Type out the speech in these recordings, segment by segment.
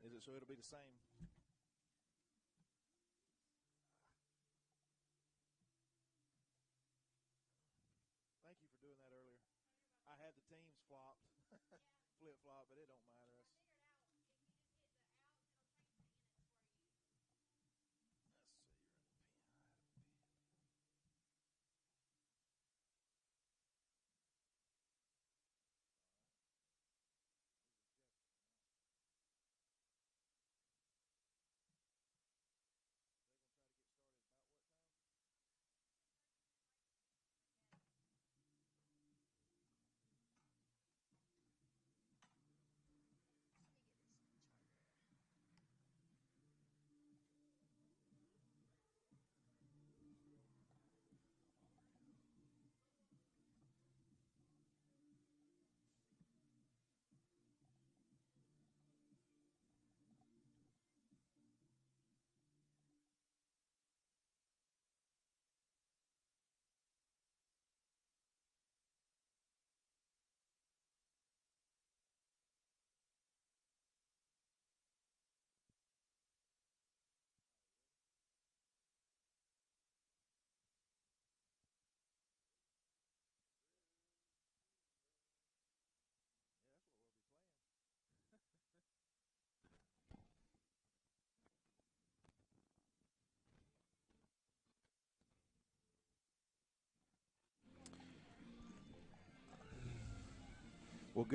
Is it so it'll be the same? Thank you for doing that earlier. I had the teams flopped, flip-flop, but it don't matter. Well,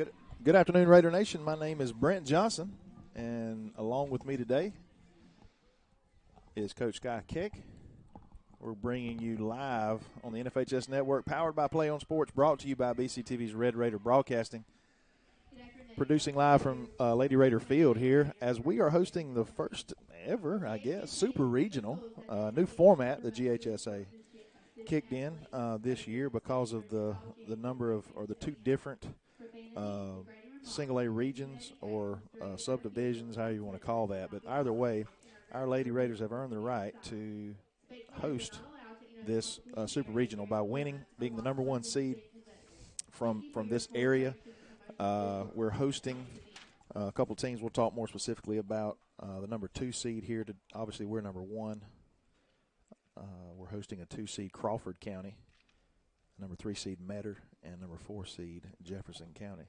good afternoon, Raider Nation. My name is Brent Johnson, and along with me today is Coach Sky Keck. We're bringing you live on the NFHS Network, powered by Play on Sports, brought to you by BCTV's Red Raider Broadcasting. Producing live from Lady Raider Field here as we are hosting the first ever, I guess, Super Regional, new format the GHSA kicked in this year because of the number of, or the two different single A regions or subdivisions, however you want to call that. But either way, our Lady Raiders have earned the right to host this Super Regional by winning, being the number one seed from this area. We're hosting a couple teams we'll talk more specifically about. The number 2 seed here, obviously we're number 1. We're hosting a 2 seed Crawford County, number 3 seed Metter, and number 4 seed Jefferson County.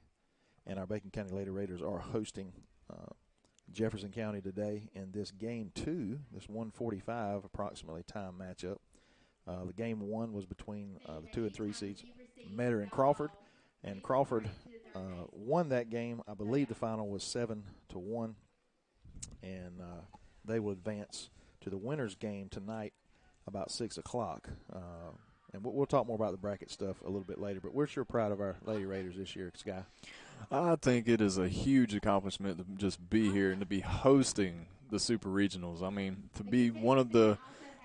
And our Bacon County Lady Raiders are hosting Jefferson County today in this game 2, this 1:45 approximately time matchup. The game 1 was between the 2 and 3 seeds Metter and Crawford won that game. I believe the final was 7-1, and they will advance to the winners game tonight about 6 o'clock. And we'll talk more about the bracket stuff a little bit later, but we're sure proud of our Lady Raiders this year, Sky. I think it is a huge accomplishment to just be here and to be hosting the Super Regionals. I mean, to be one of the,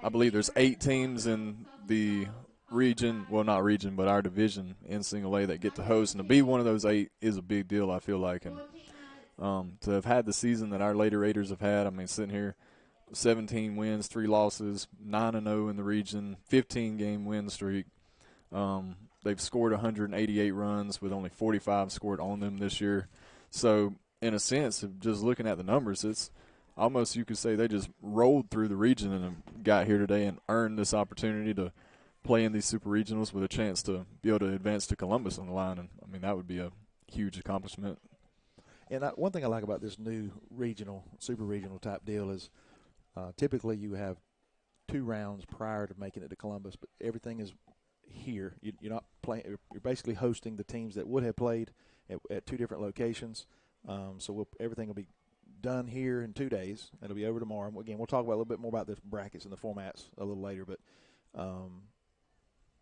I believe there's 8 teams in the region, well, not region, but our division in single A that get to host, and to be one of those 8 is a big deal, I feel like. And to have had the season that our Lady Raiders have had, I mean, sitting here, 17 wins, 3 losses, 9-0 in the region, 15-game win streak. They've scored 188 runs with only 45 scored on them this year. So, in a sense, of just looking at the numbers, it's almost, you could say, they just rolled through the region and got here today and earned this opportunity to play in these Super Regionals with a chance to be able to advance to Columbus on the line. And, I mean, that would be a huge accomplishment. And one thing I like about this new regional, Super Regional type deal is typically you have 2 rounds prior to making it to Columbus, but everything is here. You're not playing. You're basically hosting the teams that would have played at 2 different locations. So everything will be done here in 2 days. It'll be over tomorrow. Again, we'll talk about a little bit more about the brackets and the formats a little later. But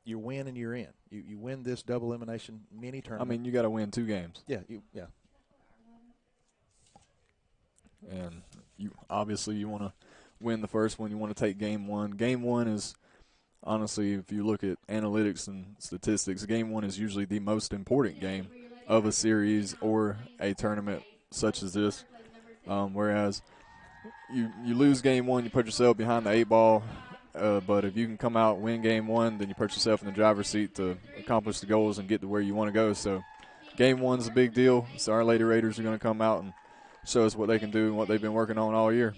you win and you're in. You win this double elimination mini tournament. I mean, you got to win 2 games. Yeah. And you obviously you want to win the first one. You want to take game 1. Game 1 is, honestly, if you look at analytics and statistics, game 1 is usually the most important game of a series or a tournament such as this. Whereas you lose game 1, you put yourself behind the 8 ball. But if you can come out, win game 1, then you put yourself in the driver's seat to accomplish the goals and get to where you want to go. So game 1's a big deal. So our Lady Raiders are going to come out and show us what they can do and what they've been working on all year.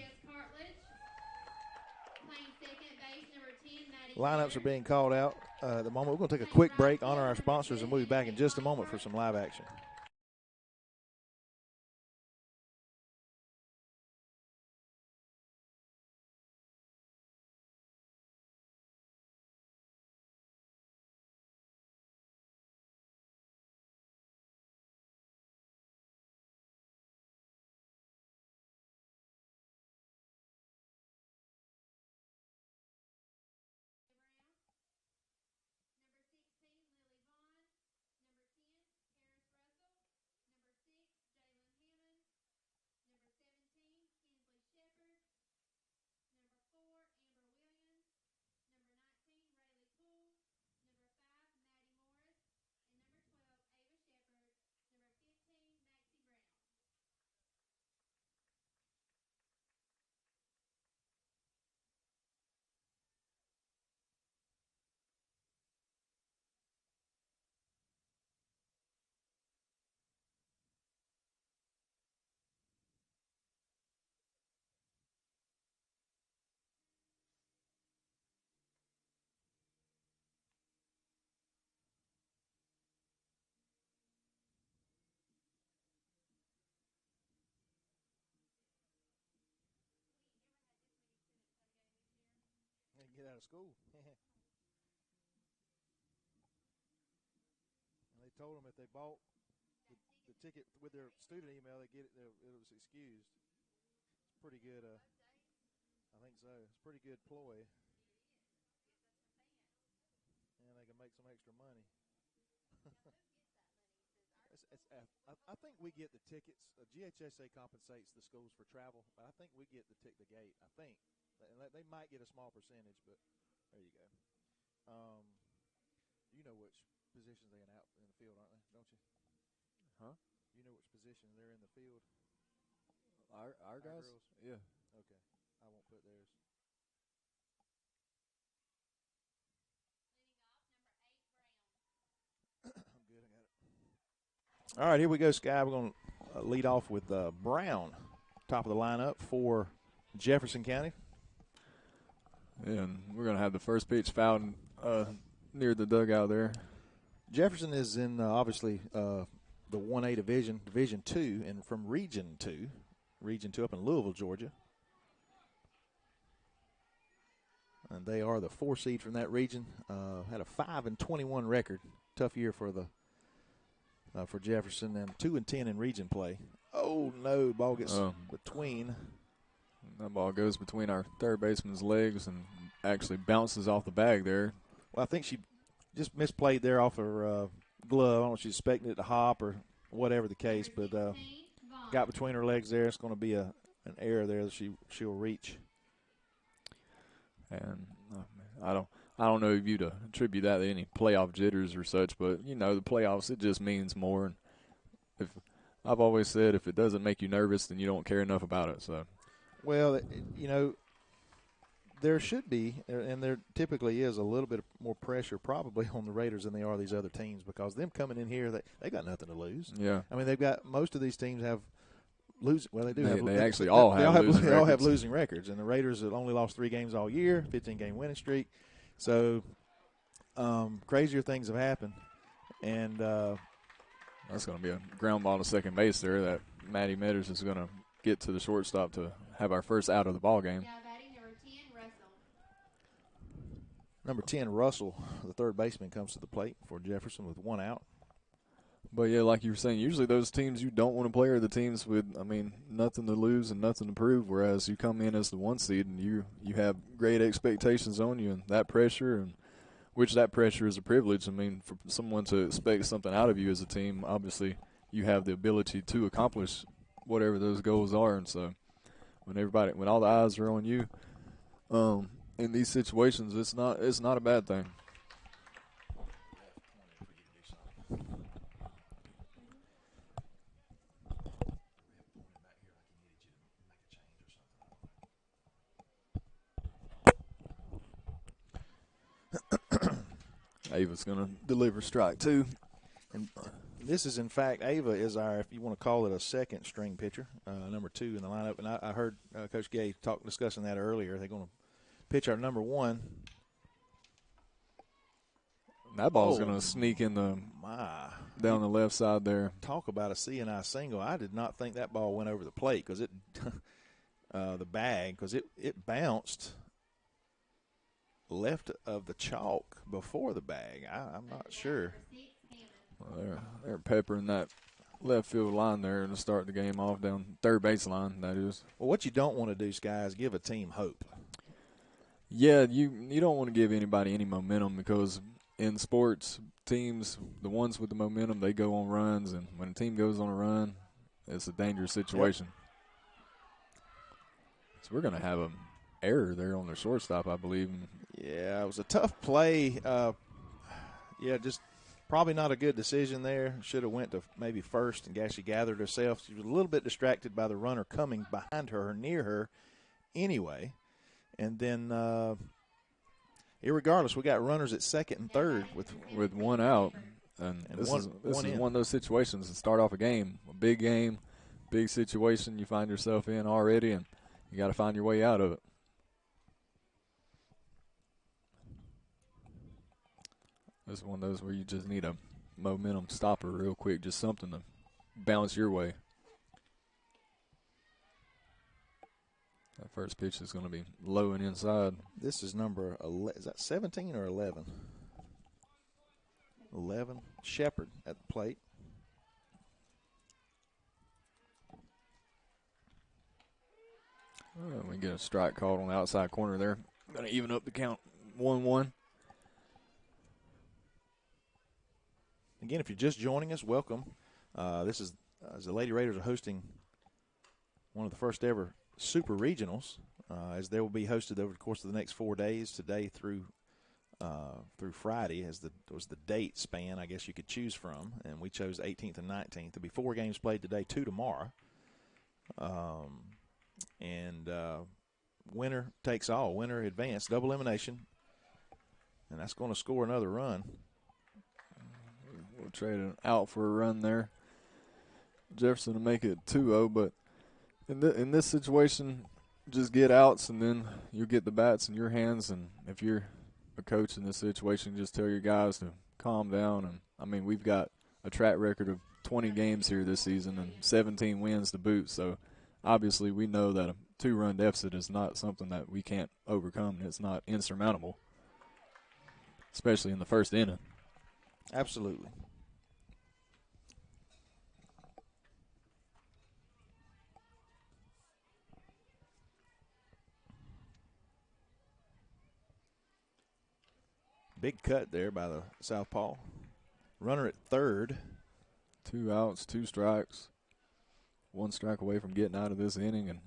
Lineups are being called out at the moment. We're going to take a quick break, honor our sponsors, and we'll be back in just a moment for some live action. Get out of school. And they told them if they bought the ticket with their student email, they get it. It was excused. It's pretty good. I think so. It's a pretty good ploy, and they can make some extra money. I think we get the tickets. GHSA compensates the schools for travel, but I think we get the gate. I think, and they might get a small percentage, but there you go. You know which positions they're out in the field, aren't they? Don't you? Huh? You know which position they're in the field. Our guys? Girls? Yeah. Okay. I won't put theirs. I'm good. I got it. All right, here we go, Sky. We're going to lead off with Brown, top of the lineup for Jefferson County. And we're going to have the first pitch fouled near the dugout there. Jefferson is in, obviously, the 1A Division 2, and from Region 2 up in Louisville, Georgia. And they are the 4 seed from that region. Had a 5-21 record. Tough year for Jefferson, and 2-10 in region play. Oh no! Ball gets between. That ball goes between our third baseman's legs and actually bounces off the bag there. Well, I think she just misplayed there off her glove. I don't know if she's expecting it to hop or whatever the case, but got between her legs there. It's going to be an error there that she'll reach. And I don't know if you'd attribute that to any playoff jitters or such, but the playoffs, it just means more. And if I've always said, if it doesn't make you nervous, then you don't care enough about it. So, well, there should be, and there typically is, a little bit more pressure probably on the Raiders than they are these other teams, because them coming in here, they got nothing to lose. Yeah, I mean, they've got, most of these teams have losing. Well, they do. They all have losing records, and the Raiders have only lost 3 games all year, 15-game winning streak. So crazier things have happened, and that's going to be a ground ball to second base there. That Maddie Metters is going to get to the shortstop to have our first out of the ball game. Number 10, Russell, the third baseman, comes to the plate for Jefferson with 1 out. But, yeah, like you were saying, usually those teams you don't want to play are the teams with, nothing to lose and nothing to prove, whereas you come in as the 1 seed and you have great expectations on you and that pressure, and which that pressure is a privilege. For someone to expect something out of you as a team, obviously you have the ability to accomplish whatever those goals are. And so when all the eyes are on you in these situations, it's not a bad thing. Ava's going to deliver strike 2. And This is, in fact, Ava is our, if you want to call it a second string pitcher, number 2 in the lineup. And I heard Coach Gay discussing that earlier. They're going to pitch our number 1. That ball's going to sneak in down the left side there. Talk about a C&I single. I did not think that ball went over the plate because the bag, because it bounced left of the chalk before the bag. I'm not sure. Well, they're peppering that left field line there to start the game off down third baseline, that is. Well, what you don't want to do, Sky, is give a team hope. Yeah, you don't want to give anybody any momentum because in sports, teams, the ones with the momentum, they go on runs, and when a team goes on a run, it's a dangerous situation. Yep. So we're going to have an error there on their shortstop, I believe. Yeah, it was a tough play. Just probably not a good decision there. Should have went to maybe first, and she gathered herself. She was a little bit distracted by the runner coming behind her or near her anyway. And then, irregardless, we got runners at second and third with one out. And this is one of those situations to start off a game, big situation you find yourself in already, and you got to find your way out of it. This is one of those where you just need a momentum stopper real quick, just something to bounce your way. That first pitch is going to be low and inside. This is number 11. Is that 17 or 11? 11. Shepard at the plate. We get a strike called on the outside corner there. Going to even up the count 1-1. Again, if you're just joining us, welcome. This is the Lady Raiders are hosting one of the first ever Super Regionals, as they will be hosted over the course of the next 4 days, today through Friday, as was the date span I guess you could choose from, and we chose 18th and 19th. There'll be 4 games played today, 2 tomorrow, and winner takes all. Winner advance, double elimination, and that's going to score another run. We'll trade it out for a run there. Jefferson to make it 2-0, but in this situation, just get outs and then you'll get the bats in your hands. And if you're a coach in this situation, just tell your guys to calm down. And, I mean, we've got a track record of 20 games here this season and 17 wins to boot. So, obviously, we know that a 2-run deficit is not something that we can't overcome. It's not insurmountable, especially in the first inning. Absolutely. Big cut there by the southpaw. Runner at third. 2 outs, 2 strikes. 1 strike away from getting out of this inning and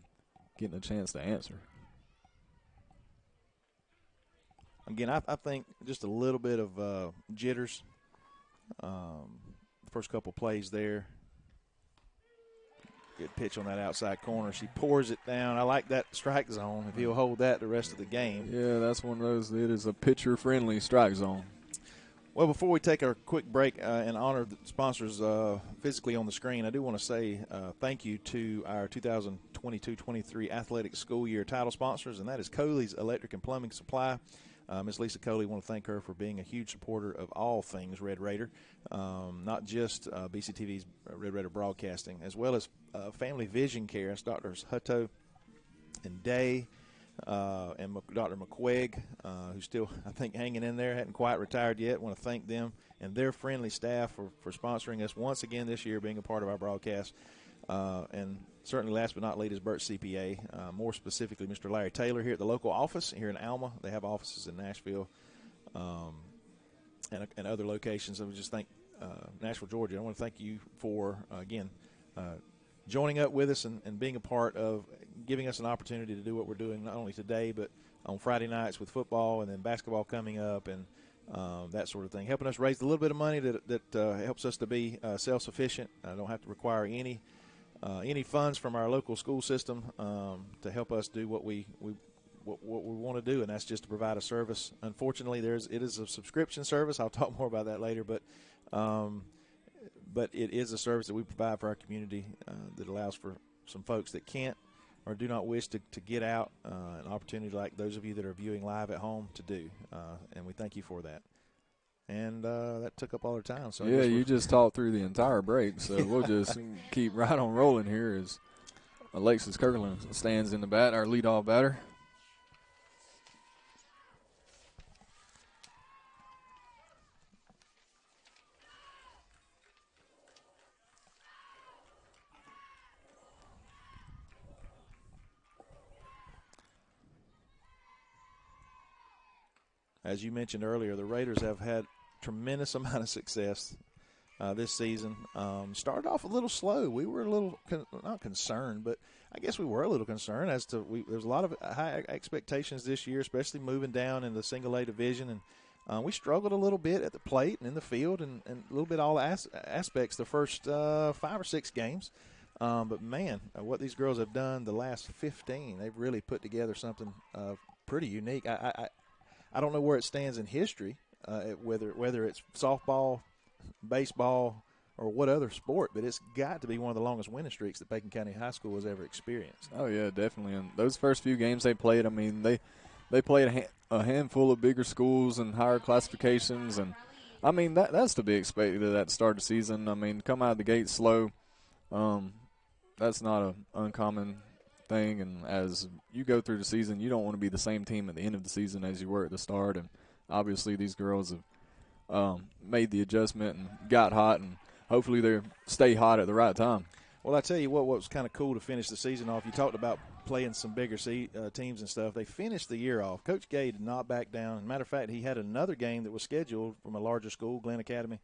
getting a chance to answer. Again, I think just a little bit of jitters. First couple plays there. Good pitch on that outside corner. She pours it down. I like that strike zone. If he'll hold that the rest of the game. Yeah, that's one of those. It is a pitcher-friendly strike zone. Well, before we take our quick break and honor the sponsors physically on the screen, I do want to say thank you to our 2022-23 athletic school year title sponsors, and that is Coley's Electric and Plumbing Supply. Ms. Lisa Coley, want to thank her for being a huge supporter of all things Red Raider, not just BCTV's Red Raider broadcasting, as well as Family Vision Care. It's Drs. Hutto and Day and Dr. McQuigg, who's still, I think, hanging in there, hadn't quite retired yet. Want to thank them and their friendly staff for sponsoring us once again this year, being a part of our broadcast. And certainly last but not least is Burt CPA, more specifically Mr. Larry Taylor here at the local office here in Alma. They have offices in Nashville and other locations. I would just thank Nashville, Georgia. I want to thank you for, again, joining up with us and being a part of giving us an opportunity to do what we're doing not only today but on Friday nights with football and then basketball coming up and that sort of thing. Helping us raise a little bit of money that helps us to be self-sufficient. I don't have to require any funds from our local school system to help us do what we want to do, and that's just to provide a service. Unfortunately, it is a subscription service. I'll talk more about that later, but but it is a service that we provide for our community that allows for some folks that can't or do not wish to get out an opportunity like those of you that are viewing live at home to do. And we thank you for that. And that took up all our time. So yeah, you just talked through the entire break, so we'll just keep right on rolling here as Alexis Kirkland stands in the bat, our leadoff batter. As you mentioned earlier, the Raiders have had tremendous amount of success this season. Started off a little slow. We were a little, not concerned, but I guess we were a little concerned as to there's a lot of high expectations this year, especially moving down in the single A division. And we struggled a little bit at the plate and in the field and a little bit all aspects the first 5 or 6 games. But, man, what these girls have done the last 15, they've really put together something pretty unique. I don't know where it stands in history, whether it's softball, baseball, or what other sport, but it's got to be one of the longest winning streaks that Bacon County High School has ever experienced. Oh, yeah, definitely. And those first few games they played, I mean, they played a handful of bigger schools and higher classifications, and, I mean, that's to be expected at that start of the season. I mean, come out of the gate slow, that's not an uncommon thing, and as you go through the season, you don't want to be the same team at the end of the season as you were at the start, and obviously these girls have made the adjustment and got hot, and hopefully they stay hot at the right time. Well, I tell you what was kind of cool to finish the season off. You talked about playing some bigger teams and stuff. They finished the year off. Coach Gay did not back down. As a matter of fact, he had another game that was scheduled from a larger school, Glen Academy,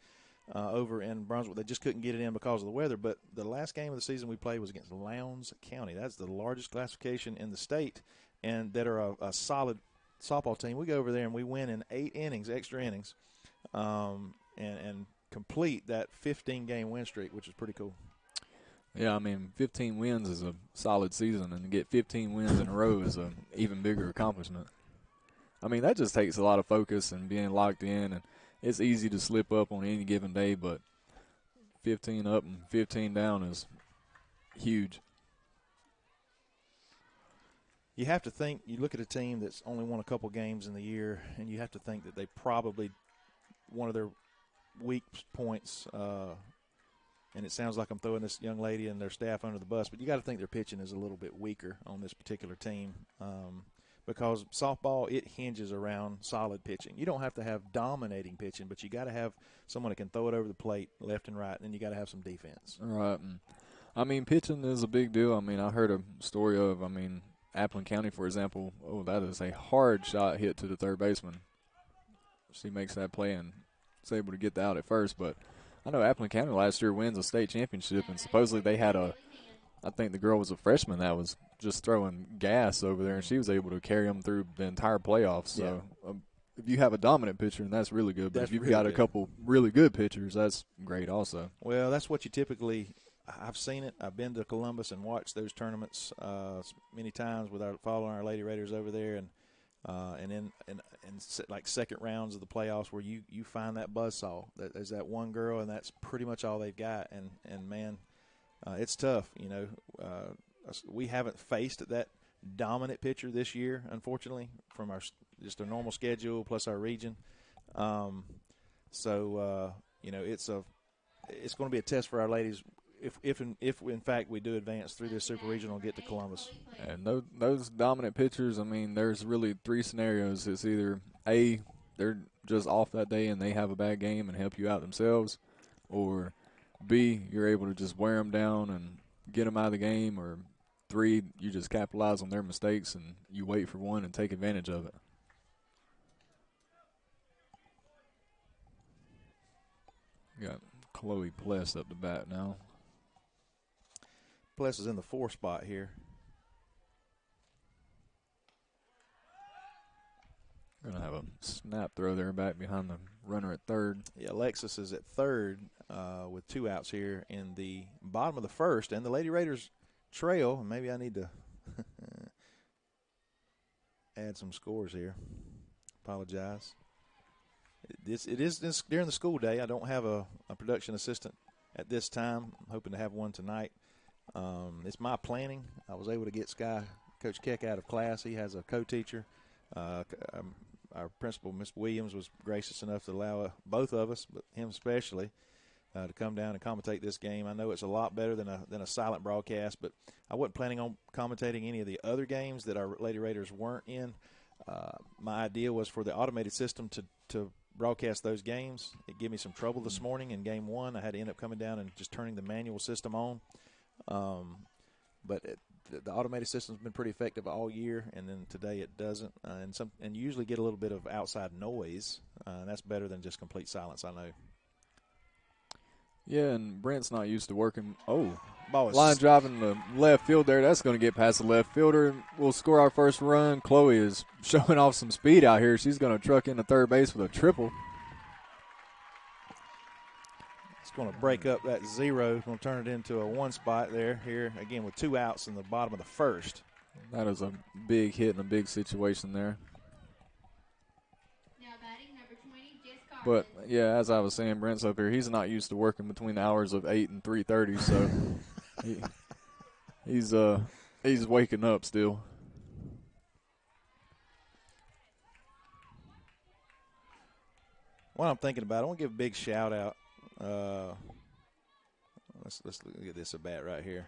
over in Brunswick. They just couldn't get it in because of the weather. But the last game of the season we played was against Lowndes County. That's the largest classification in the state, and that are a solid softball team. We go over there and we win in 8 innings, extra innings, and complete that 15-game win streak, which is pretty cool. Yeah, I mean, 15 wins is a solid season, and to get 15 wins in a row is an even bigger accomplishment. I mean, that just takes a lot of focus and being locked in, and it's easy to slip up on any given day, but 15 up and 15 down is huge. You have to think, you look at a team that's only won a couple games in the year, and you have to think that they probably, one of their weak points, and it sounds like I'm throwing this young lady and their staff under the bus, but you got to think their pitching is a little bit weaker on this particular team. Because softball, it hinges around solid pitching. You don't have to have dominating pitching, but you got to have someone that can throw it over the plate left and right, and then you got to have some defense. Right. I mean, pitching is a big deal. I mean, I heard a story of, Appleton County, for example. Oh, that is a hard shot hit to the third baseman. She makes that play and is able to get the out at first. But I know Appleton County last year wins a state championship, and supposedly they had I think the girl was a freshman that was just throwing gas over there, and she was able to carry them through the entire playoffs. So if you have a dominant pitcher, and that's really good. But if you've really got a couple really good pitchers, that's great also. Well, that's what you typically – I've seen it. I've been to Columbus and watched those tournaments many times with following our Lady Raiders over there, and in like second rounds of the playoffs where you find that buzzsaw. There's that one girl, and that's pretty much all they've got. And man, it's tough. We haven't faced that dominant pitcher this year, unfortunately, from just a normal schedule plus our region. It's going to be a test for our ladies if in fact we do advance through this super regional and get to Columbus. And those dominant pitchers, there's really 3 scenarios. It's either A, they're just off that day and they have a bad game and help you out themselves, or B, you're able to just wear them down and get them out of the game, or 3, you just capitalize on their mistakes and you wait for one and take advantage of it. Got Chloe Pless up the bat now. Pless is in the 4 spot here. Going to have a snap throw there back behind the runner at third. Yeah, Alexis is at third with 2 outs here in the bottom of the first. And the Lady Raiders trail. Maybe I need to add some scores here. Apologize. It is during the school day. I don't have a production assistant at this time. I'm hoping to have one tonight. It's my planning. I was able to get Coach Keck out of class. He has a co-teacher. Our principal, Ms. Williams, was gracious enough to allow both of us, but him especially, to come down and commentate this game. I know it's a lot better than a silent broadcast, but I wasn't planning on commentating any of the other games that our Lady Raiders weren't in. My idea was for the automated system to broadcast those games. It gave me some trouble this morning in game one. I had to end up coming down and just turning the manual system on. But the automated system's been pretty effective all year, and then today it doesn't. And you usually get a little bit of outside noise, and that's better than just complete silence, I know. Yeah, and Brent's not used to working. Oh, ball is line driving the left field there. That's going to get past the left fielder. We'll score our first run. Chloe is showing off some speed out here. She's going to truck into third base with a triple. It's going to break up that zero. It's going to turn it into a one spot there. Here, again, with 2 outs in the bottom of the first. That is a big hit in a big situation there. But, yeah, as I was saying, Brent's up here. He's not used to working between the hours of 8 and 3:30, so he's waking up still. What I'm thinking about, I want to give a big shout out. Let's look at this at bat right here.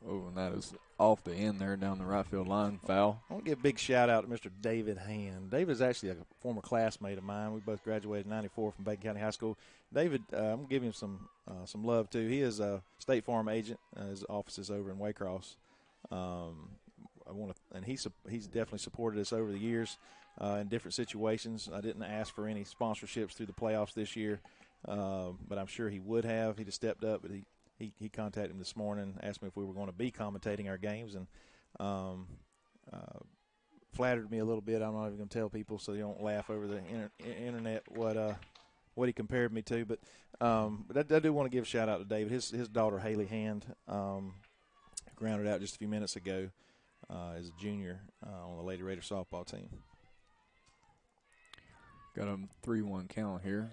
Oh, and that is off the end there down the right field line. Foul. I want to give a big shout out to Mr. David Hand. David is actually a former classmate of mine. We both graduated in '94 from Bacon County High School. David, I'm going to give him some love too. He is a State Farm agent. His office is over in Waycross. And he's definitely supported us over the years in different situations. I didn't ask for any sponsorships through the playoffs this year, but I'm sure he would have. He'd have stepped up, but he contacted me this morning, asked me if we were going to be commentating our games, and flattered me a little bit. I'm not even going to tell people so they don't laugh over the internet what he compared me to. But I do want to give a shout out to David. His daughter Haley Hand grounded out just a few minutes ago as a junior on the Lady Raider softball team. Got a 3-1 count here.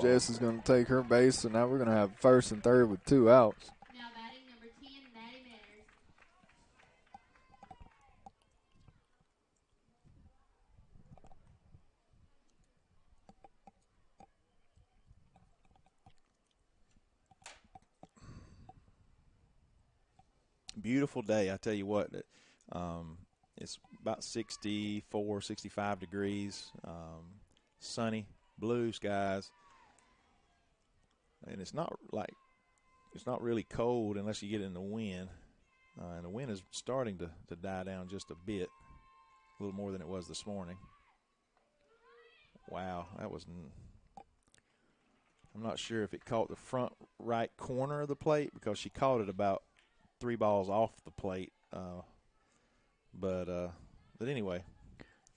Jess is going to take her base, so now we're going to have first and third with 2 outs. Now batting number 10, Maddie Manners. Beautiful day, I tell you what. It's about 64, 65 degrees, sunny, blue skies, and it's not really cold unless you get in the wind, and the wind is starting to die down just a bit, a little more than it was this morning. Wow, I'm not sure if it caught the front right corner of the plate, because she caught it about 3 balls off the plate, but anyway.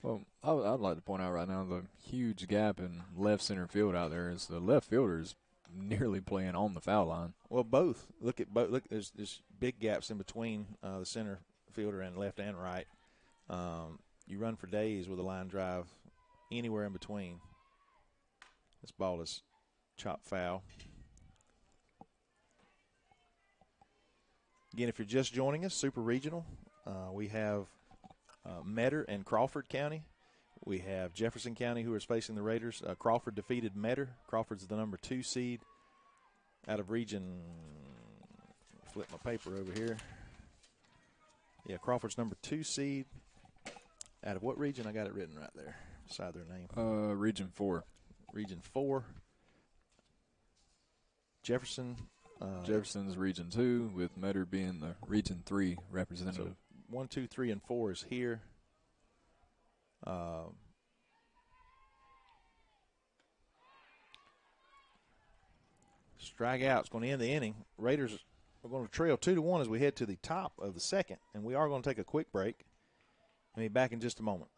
Well, I'd like to point out right now the huge gap in left center field out there is the left fielder is nearly playing on the foul line. Well, both. Look at both. Look, there's big gaps in between the center fielder and left and right. You run for days with a line drive anywhere in between. This ball is chopped foul. Again, if you're just joining us, Super Regional, we have Metter and Crawford County. We have Jefferson County, who is facing the Raiders. Crawford defeated Metter. Crawford's the number 2 seed out of region. Flip my paper over here. Yeah, Crawford's number 2 seed out of what region? I got it written right there beside their name. Region 4. Region 4. Jefferson. Jefferson's Region 2, with Metter being the Region 3 representative. So 1, 2, 3, and 4 is here. Strikeout is going to end the inning. Raiders are going to trail 2-1 as we head to the top of the second, and we are going to take a quick break. I'll be back in just a moment.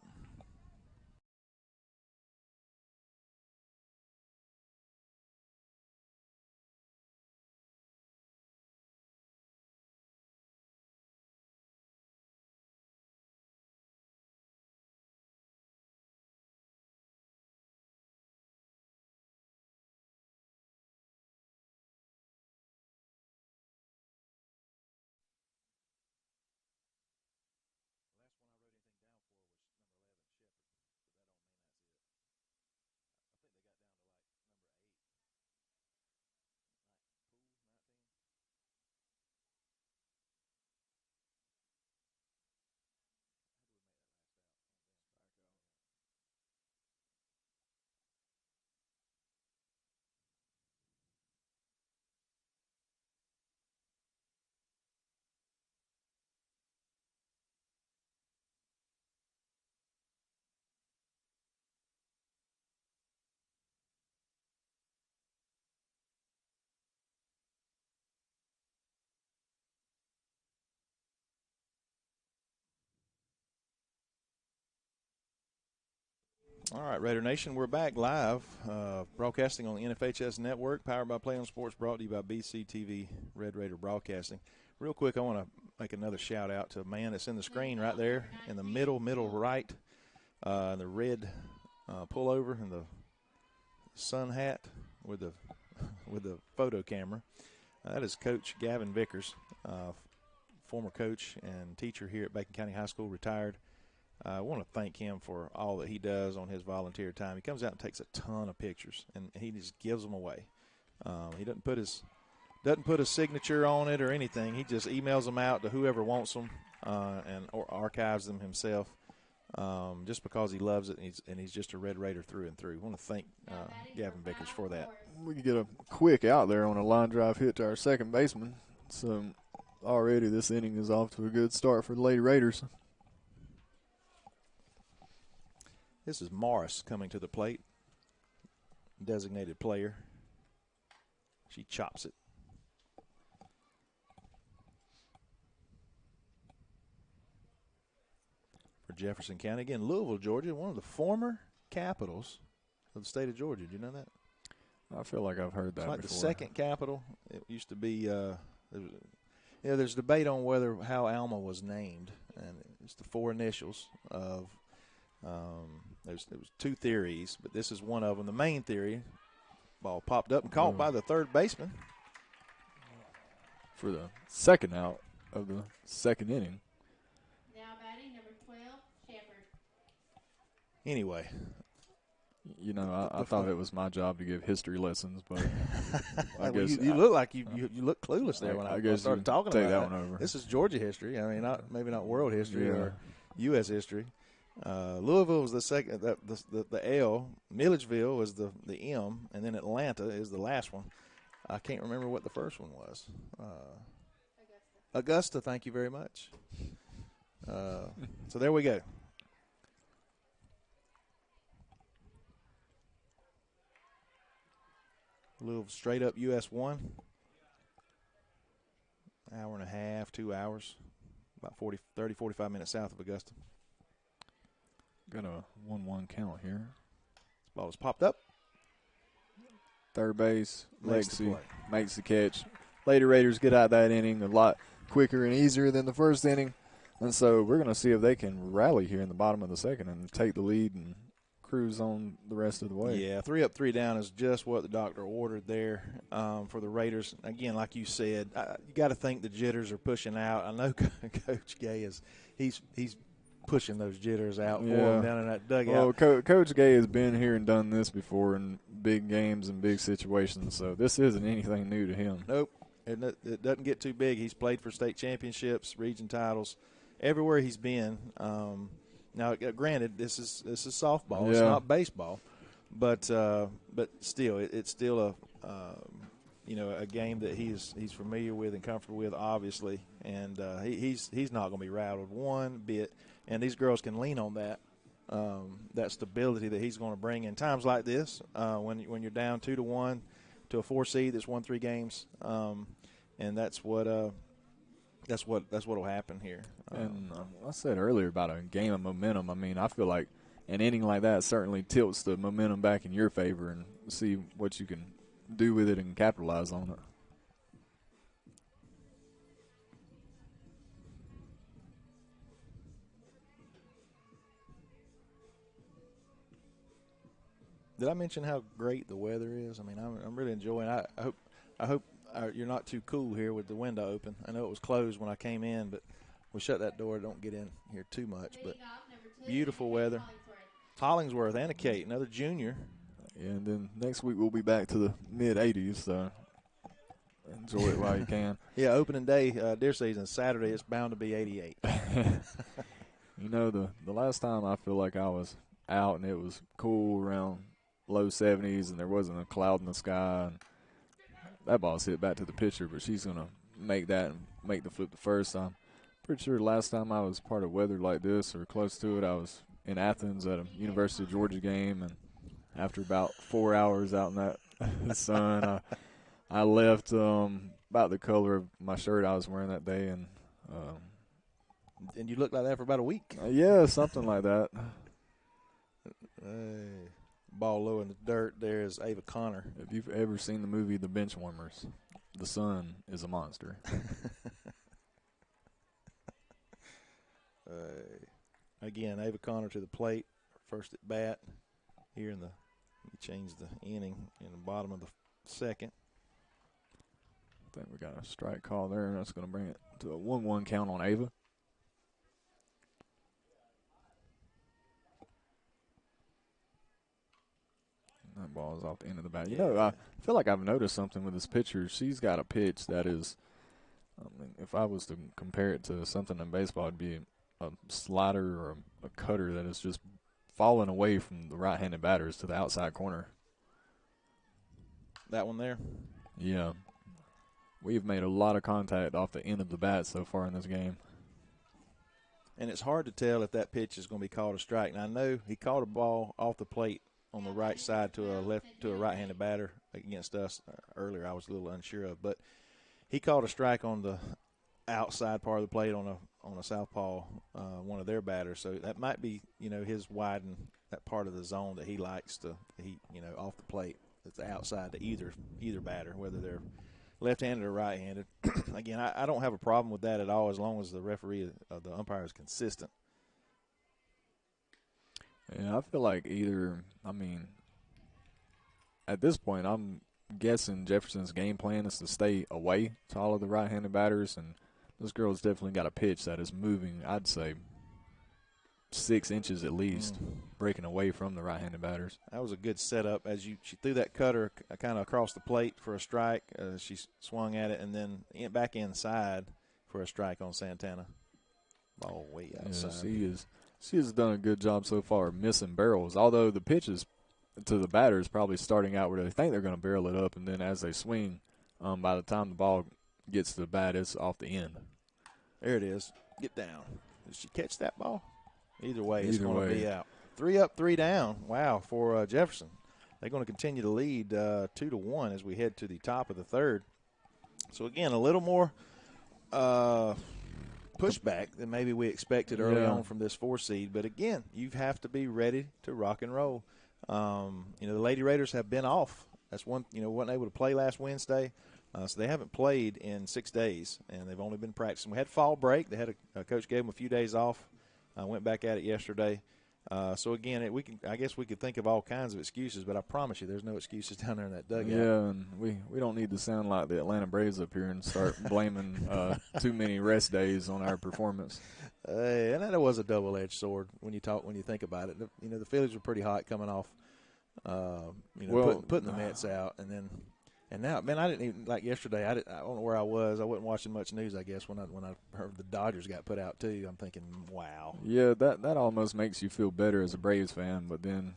All right, Raider Nation, we're back live, broadcasting on the NFHS Network, powered by Play on Sports, brought to you by BCTV Red Raider Broadcasting. Real quick, I want to make another shout-out to a man that's in the screen right there in the middle right, the red pullover and the sun hat with the photo camera. That is Coach Gavin Vickers, former coach and teacher here at Bacon County High School, retired. I want to thank him for all that he does on his volunteer time. He comes out and takes a ton of pictures, and he just gives them away. He doesn't put his signature on it or anything. He just emails them out to whoever wants them or archives them himself, just because he loves it, and he's just a Red Raider through and through. I want to thank Gavin Vickers for that. We can get a quick out there on a line drive hit to our second baseman. So already this inning is off to a good start for the Lady Raiders. This is Morris coming to the plate, designated player. She chops it. For Jefferson County. Again, Louisville, Georgia, one of the former capitals of the state of Georgia. Did you know that? I feel like I've heard that before. It's like before. the second capital. It used to be there's debate on how Alma was named, and it's the four initials of there was two theories, but this is one of them. The main theory, ball popped up and caught by the third baseman. For the second out of the second inning. Now batting number 12, Shepard. Anyway. You know, I thought it was my job to give history lessons, but I well, guess you look like you look clueless there when I guess started talking take about that one over. This is Georgia history. I mean, maybe not world history or U.S. history. Louisville was the second. The L. Milledgeville was the M, and then Atlanta is the last one. I can't remember what the first one was. Augusta. Thank you very much. So there we go. Louisville straight up US 1. Hour and a half, 2 hours. About 30, 45 minutes south of Augusta. Got a 1-1 count here. This ball is popped up. Third base, Lexi the makes the catch. Lady Raiders get out that inning a lot quicker and easier than the first inning. And so we're going to see if they can rally here in the bottom of the second and take the lead and cruise on the rest of the way. Yeah, 3 up, 3 down is just what the doctor ordered there for the Raiders. Again, like you said, you got to think the jitters are pushing out. I know Coach Gay he's pushing those jitters out for him down in that dugout. Well, Coach Gay has been here and done this before in big games and big situations, so this isn't anything new to him. Nope. It doesn't get too big. He's played for state championships, region titles, everywhere he's been. Now, granted, this is softball. Yeah. It's not baseball, but still, it's still a game that he's familiar with and comfortable with, obviously, and he's not going to be rattled one bit. And these girls can lean on that stability that he's going to bring in times like this when you're down 2-1 to a 4 seed that's won 3 games, and that's what'll happen here. And I said earlier about a game of momentum. I mean, I feel like an inning like that certainly tilts the momentum back in your favor and see what you can do with it and capitalize on it. Did I mention how great the weather is? I mean, I'm really enjoying it. I hope you're not too cool here with the window open. I know it was closed when I came in, but we shut that door. Don't get in here too much. But beautiful weather. Hollingsworth and a Kate, another junior. Yeah, and then next week we'll be back to the mid-80s, so enjoy it while you can. Yeah, opening day, deer season, Saturday, it's bound to be 88. You know, the last time I feel like I was out and it was cool around low 70s and there wasn't a cloud in the sky, and that ball's hit back to the pitcher, but she's going to make that and make the flip the first time. Pretty sure last time I was part of weather like this or close to it, I was in Athens at a University of Georgia game, and after about 4 hours out in that sun, I left about the color of my shirt I was wearing that day. And you looked like that for about a week. Yeah, something like that. Ball low in the dirt. There is Ava Connor. If you've ever seen the movie The Benchwarmers, the son is a monster. Again, Ava Connor to the plate, first at bat. Here in the, we changed the inning in the bottom of the second. I think we got a strike call there, and that's going to bring it to a 1-1 count on Ava. That ball is off the end of the bat. You know, I feel like I've noticed something with this pitcher. She's got a pitch that is, I mean, if I was to compare it to something in baseball, it'd be a slider or a cutter that is just falling away from the right-handed batters to the outside corner. That one there? Yeah. We've made a lot of contact off the end of the bat so far in this game. And it's hard to tell if that pitch is going to be called a strike. And I know he caught a ball off the plate on the right side to a right-handed batter against us earlier. I was a little unsure of, but he caught a strike on the outside part of the plate on a southpaw, one of their batters. So that might be, his widen that part of the zone that he likes to off the plate. It's outside to either batter, whether they're left-handed or right-handed. Again, I don't have a problem with that at all as long as the referee, the umpire, is consistent. Yeah, I feel like at this point, I'm guessing Jefferson's game plan is to stay away to all of the right-handed batters, and this girl's definitely got a pitch that is moving, I'd say, 6 inches at least, breaking away from the right-handed batters. That was a good setup. She threw that cutter kind of across the plate for a strike. She swung at it and then back inside for a strike on Santana. Ball way outside. Yeah, she has done a good job so far missing barrels, although the pitches to the batters probably starting out where they think they're going to barrel it up, and then as they swing, by the time the ball gets to the bat, it's off the end. There it is. Get down. Did she catch that ball? Either way, it's going to be out. 3 up, 3 down. Wow, for Jefferson. They're going to continue to lead 2-1 as we head to the top of the third. So, again, a little more pushback than maybe we expected early on from this 4 seed. But, again, you have to be ready to rock and roll. The Lady Raiders have been off. That's one, wasn't able to play last Wednesday. So they haven't played in 6 days, and they've only been practicing. We had fall break. They had a coach gave them a few days off. Went back at it yesterday. So, again, I guess we could think of all kinds of excuses, but I promise you there's no excuses down there in that dugout. Yeah, and we don't need to sound like the Atlanta Braves up here and start blaming too many rest days on our performance. And that was a double-edged sword when you think about it. The Phillies were pretty hot coming off, putting the Mets out, and now, man, I didn't even, like yesterday, I don't know where I was. I wasn't watching much news, I guess, when I heard the Dodgers got put out, too. I'm thinking, wow. Yeah, that almost makes you feel better as a Braves fan, but then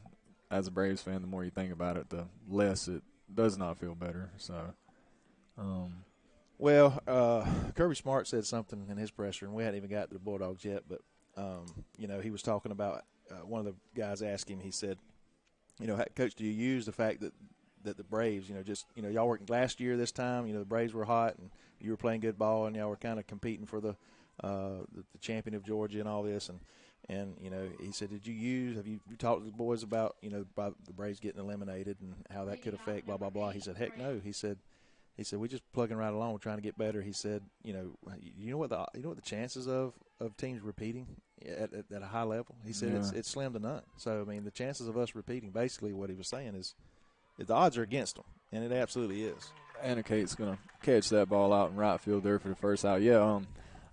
as a Braves fan, the more you think about it, the less it does not feel better. So, Kirby Smart said something in his presser, and we hadn't even got to the Bulldogs yet, but, he was talking about one of the guys asked him, he said, Coach, do you use the fact that the Braves, y'all were last year this time, the Braves were hot and you were playing good ball and y'all were kind of competing for the champion of Georgia and all this. And he said, have you talked to the boys about, about the Braves getting eliminated and how that could affect blah, blah, blah. He said, heck no. He said, we're just plugging right along. We're trying to get better. He said, you know what the chances of teams repeating at a high level? He said, it's slim to none. So, I mean, the chances of us repeating, basically what he was saying is, the odds are against them, and it absolutely is. Anna Kate's going to catch that ball out in right field there for the first out. Yeah,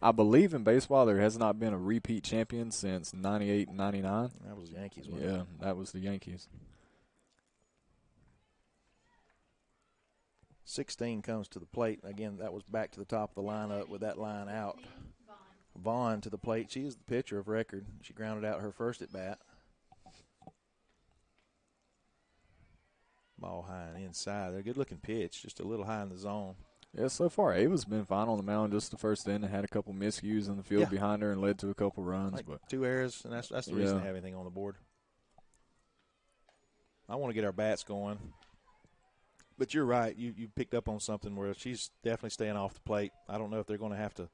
I believe in baseball there has not been a repeat champion since 98 and 99. That was the Yankees, wasn't it? Yeah, that was the Yankees. 16 comes to the plate. Again, that was back to the top of the lineup with that line out. Vaughn to the plate. She is the pitcher of record. She grounded out her first at bat. Ball high and inside. They're a good-looking pitch, just a little high in the zone. Yeah, so far Ava's been fine on the mound just the first inning. Had a couple miscues in the field behind her and led to a couple runs. Like 2 errors, and that's the reason they have anything on the board. I want to get our bats going. But you're right. You picked up on something where she's definitely staying off the plate. I don't know if they're going to have to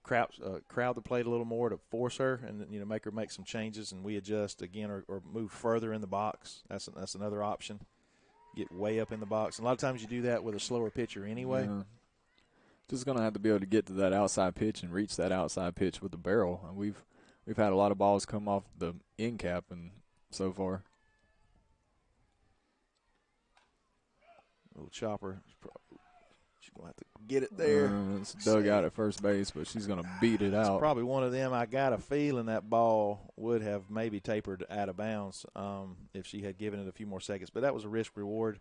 crowd the plate a little more to force her, and make her make some changes, and we adjust again or move further in the box. That's another option. Get way up in the box. And a lot of times you do that with a slower pitcher anyway. Yeah. Just gonna have to be able to get to that outside pitch and reach that outside pitch with the barrel. And we've had a lot of balls come off the end cap and so far. Little chopper. She's going to have to get it there. It's dug out at first base, but she's going to beat it out. It's probably one of them. I got a feeling that ball would have maybe tapered out of bounds if she had given it a few more seconds. But that was a risk reward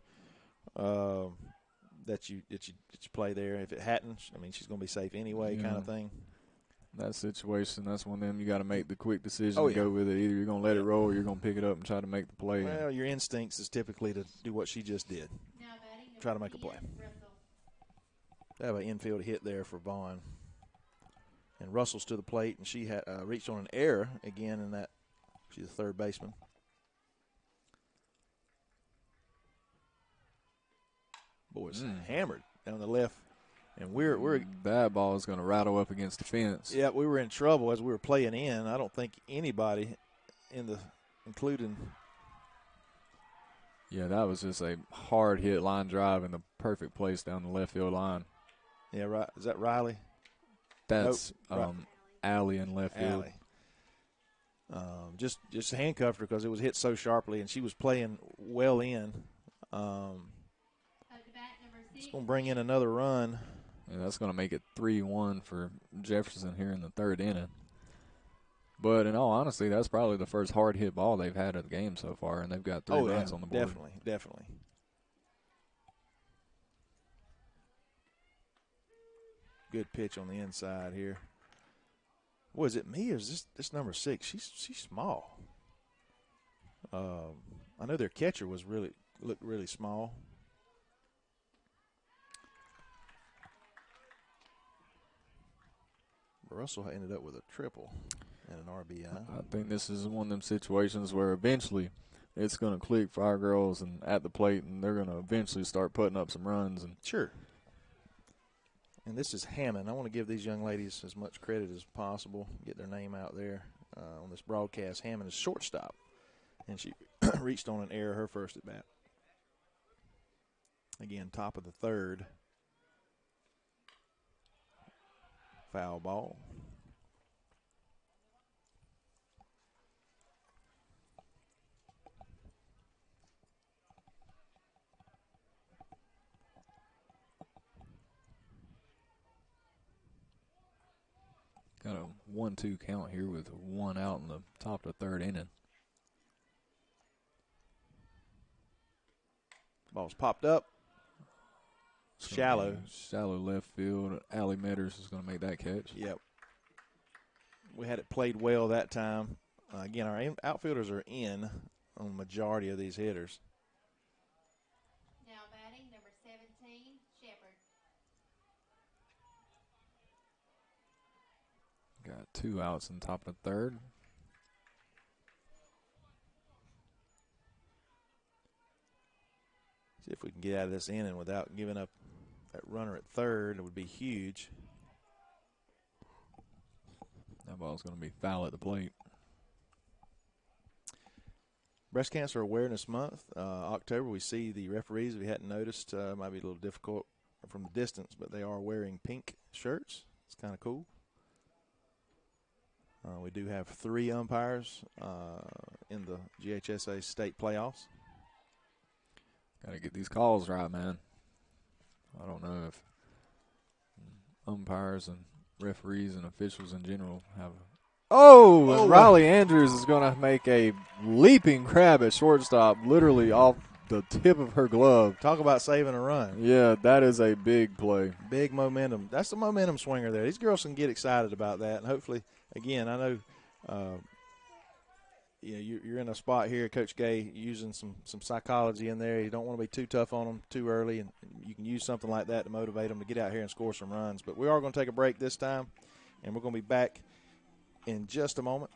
that you play there. If it hadn't, I mean, she's going to be safe anyway, kind of thing. That situation, that's one of them you got to make the quick decision to go with it. Either you're going to let it roll or you're going to pick it up and try to make the play. Well, your instincts is typically to do what she just did. Try to make a play. They have an infield hit there for Vaughn. And Russell's to the plate, and she had reached on an error again in that. She's a third baseman. Boys hammered down the left. And we're that ball is going to rattle up against the fence. Yeah, we were in trouble as we were playing in. I don't think anybody including. Yeah, that was just a hard hit line drive in the perfect place down the left field line. Yeah, right. Is that Riley? That's Allie in left field. Just handcuffed her because it was hit so sharply, and she was playing well in. It's going to bring in another run. Yeah, that's going to make it 3-1 for Jefferson here in the third inning. But in all honesty, that's probably the first hard hit ball they've had of the game so far, and they've got 3 runs on the board. Definitely. Good pitch on the inside here. Was it me or is this number 6? She's small. I know their catcher looked really small. Russell ended up with a triple and an RBI. I think this is one of them situations where eventually it's going to click for our girls and at the plate, and they're going to eventually start putting up some runs. And sure. And this is Hammond. I want to give these young ladies as much credit as possible, get their name out there on this broadcast. Hammond is shortstop, and she reached on an error her first at bat. Again, top of the third. Foul ball. Got a 1-2 count here with 1 out in the top of the third inning. Ball's popped up. Shallow left field. Allie Metters is going to make that catch. Yep. We had it played well that time. Again, our outfielders are in on the majority of these hitters. Now batting number 17, Shepard. Got 2 outs in top of the third. See if we can get out of this inning without giving up that runner at third. It would be huge. That ball's going to be foul at the plate. Breast Cancer Awareness Month, October. We see the referees, if you hadn't noticed, might be a little difficult from the distance, but they are wearing pink shirts. It's kind of cool. We do have 3 umpires in the GHSA state playoffs. Got to get these calls right, man. I don't know if umpires and referees and officials in general have. And Riley Andrews is going to make a leaping crab at shortstop, literally off the tip of her glove. Talk about saving a run. Yeah, that is a big play. Big momentum. That's the momentum swinger there. These girls can get excited about that, and hopefully, again, I know you're in a spot here, Coach Gay, using some psychology in there. You don't want to be too tough on them too early, and you can use something like that to motivate them to get out here and score some runs. But we are going to take a break this time, and we're going to be back in just a moment.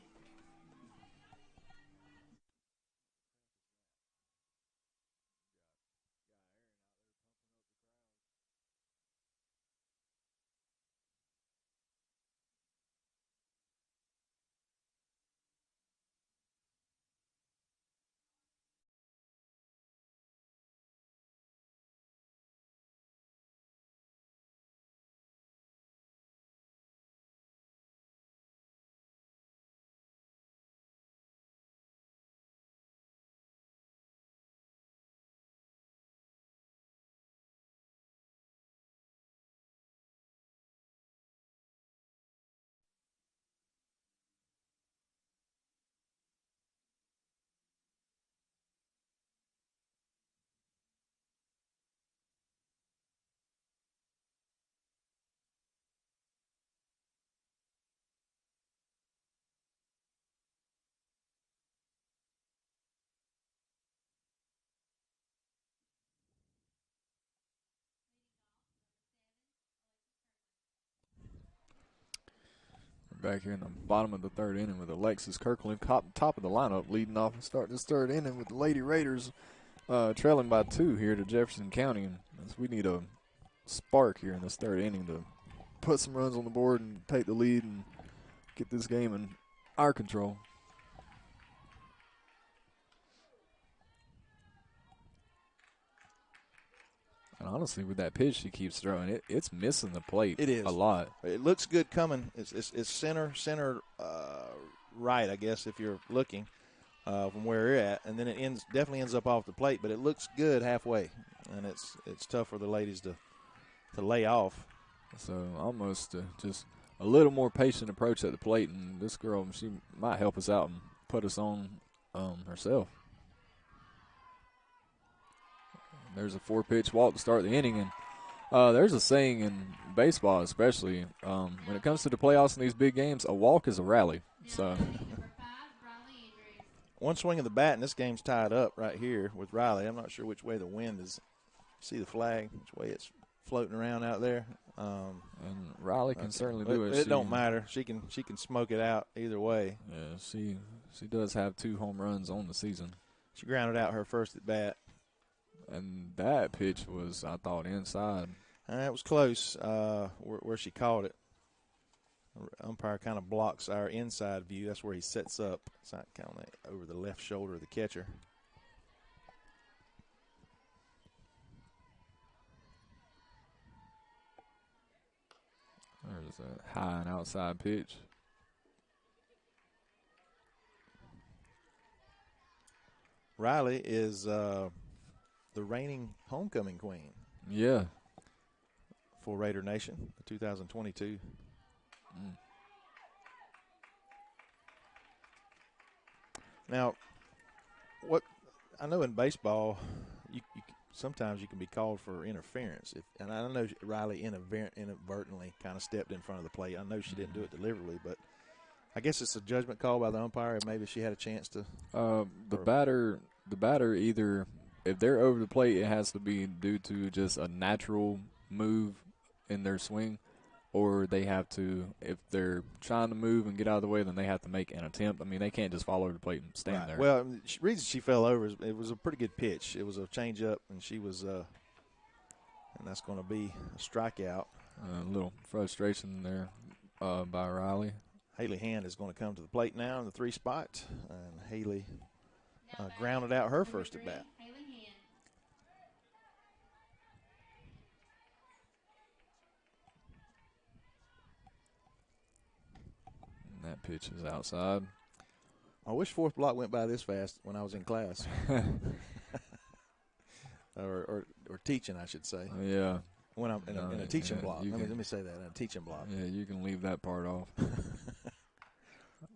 back here in the bottom of the third inning with Alexis Kirkland, top of the lineup, leading off and starting this third inning with the Lady Raiders trailing by 2 here to Jefferson County. And we need a spark here in this third inning to put some runs on the board and take the lead and get this game in our control. And honestly, with that pitch she keeps throwing, it's missing the plate. It is a lot. It looks good coming. It's center right, I guess, if you're looking from where you're at, and then it definitely ends up off the plate. But it looks good halfway, and it's tough for the ladies to lay off. So almost just a little more patient approach at the plate, and this girl, she might help us out and put us on herself. There's a 4-pitch walk to start the inning, and there's a saying in baseball, especially when it comes to the playoffs and these big games, a walk is a rally. So one swing of the bat, and this game's tied up right here with Riley. I'm not sure which way the wind is. See the flag, which way it's floating around out there. And Riley can certainly do it. It don't matter. She can smoke it out either way. Yeah, she does have 2 home runs on the season. She grounded out her first at bat. And that pitch was, I thought, inside. It was close where she caught it. The umpire kind of blocks our inside view. That's where he sets up. It's not kind of over the left shoulder of the catcher. There's a high and outside pitch. Riley is the reigning homecoming queen. Yeah. For Raider Nation, 2022. Now, what I know in baseball, you sometimes you can be called for interference. And I know Riley inadvertently kind of stepped in front of the plate. I know she didn't do it deliberately, but I guess it's a judgment call by the umpire, and maybe she had a chance to. The batter either, if they're over the plate, it has to be due to just a natural move in their swing, or they have to, if they're trying to move and get out of the way, then they have to make an attempt. I mean, they can't just fall over the plate and stand there. Well, the reason she fell over is it was a pretty good pitch. It was a changeup, and she was, and that's going to be a strikeout. A little frustration there by Riley. Haley Hand is going to come to the plate now in the 3 spot, and Haley grounded out her first at bat. That pitch is outside. I wish 4th block went by this fast when I was in class. or teaching, I should say. Yeah. When I'm in a teaching block. Let me say that, in a teaching block. Yeah, you can leave that part off.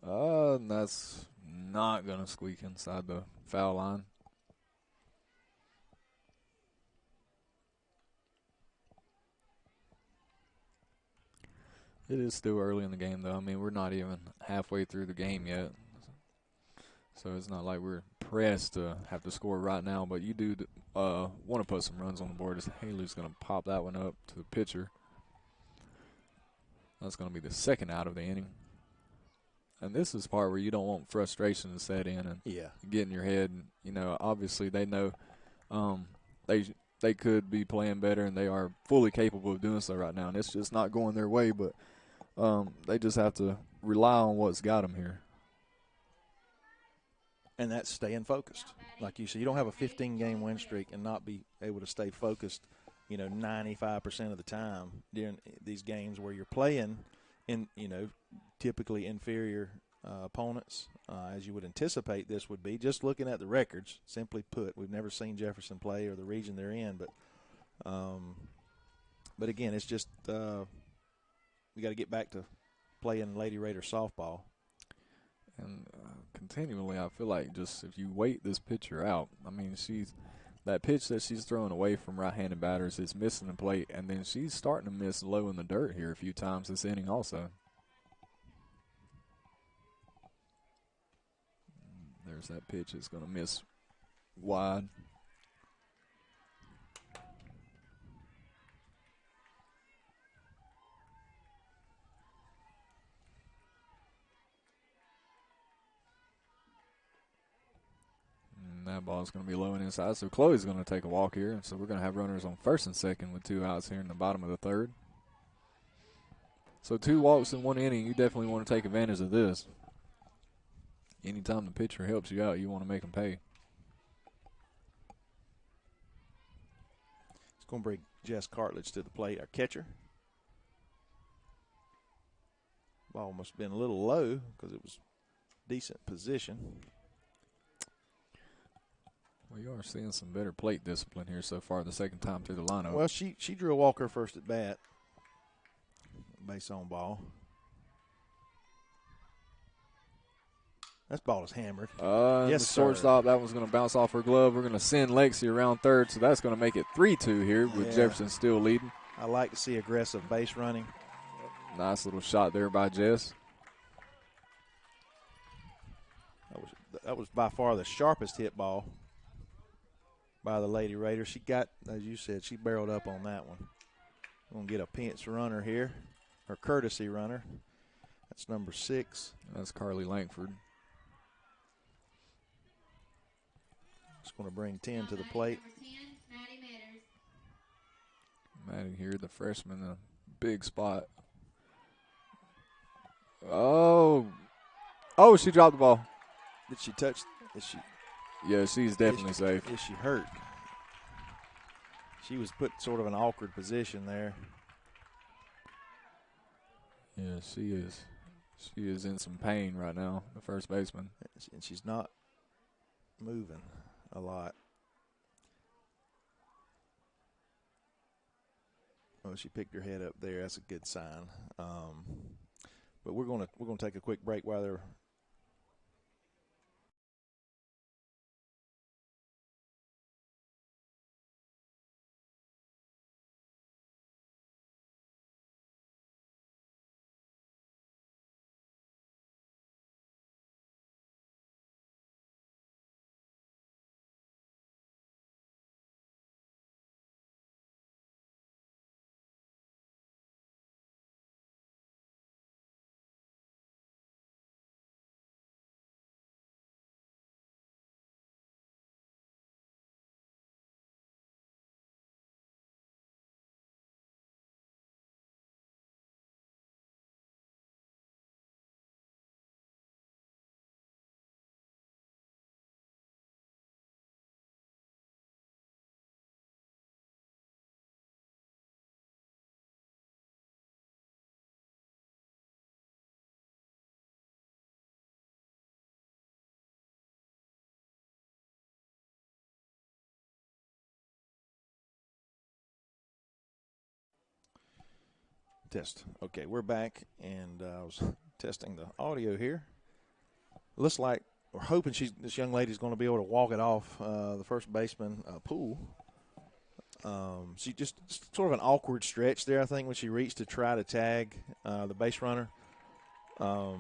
And that's not going to squeak inside the foul line. It is still early in the game, though. I mean, we're not even halfway through the game yet. So it's not like we're pressed to have to score right now. But you do want to put some runs on the board. As Haley's going to pop that one up to the pitcher. That's going to be the 2nd out of the inning. And this is the part where you don't want frustration to set in and get in your head. And, you know, obviously they know they could be playing better, and they are fully capable of doing so right now. And it's just not going their way, but they just have to rely on what's got them here. And that's staying focused. Like you said, you don't have a 15-game win streak and not be able to stay focused, 95% of the time during these games where you're playing in, typically inferior opponents, as you would anticipate this would be. Just looking at the records, simply put, we've never seen Jefferson play or the region they're in, but again, it's just we got to get back to playing Lady Raider softball. And continually, I feel like just if you wait this pitcher out, I mean, that pitch that she's throwing away from right-handed batters is missing the plate, and then she's starting to miss low in the dirt here a few times this inning also. There's that pitch. It's going to miss wide. ball's going to be low and inside. So Chloe's going to take a walk here. So we're going to have runners on first and second with 2 outs here in the bottom of the third. So 2 walks in 1 inning, you definitely want to take advantage of this. Anytime the pitcher helps you out, you want to make them pay. It's going to bring Jess Cartledge to the plate, our catcher. Ball must have been a little low because it was decent position. Well, you are seeing some better plate discipline here so far the second time through the lineup. Well, she drew a walker first at bat. Base on ball. That ball is hammered. Yes, the shortstop, that one's going to bounce off her glove. We're going to send Lexi around third, so that's going to make it 3-2 here with Jefferson still leading. I like to see aggressive base running. Nice little shot there by Jess. That was by far the sharpest hit ball by the Lady Raiders. She got, as you said, she barreled up on that one. We're going to get a pinch runner here, or courtesy runner. That's number 6. That's Carly Langford. Just going to bring 10 to the plate. Number 10, Maddie Matters. Maddie here, the freshman, in a big spot. Oh, she dropped the ball. Did she touch? Is she? Yeah, she's definitely safe. Is she hurt? She was put sort of an awkward position there. Yeah, she is. She is in some pain right now, the first baseman. And she's not moving a lot. Oh, she picked her head up there. That's a good sign. But we're gonna take a quick break while they're. Test. Okay, we're back, and I was testing the audio here. Looks like we're hoping this young lady's going to be able to walk it off the first baseman Poole. She just sort of an awkward stretch there, I think, when she reached to try to tag the base runner. So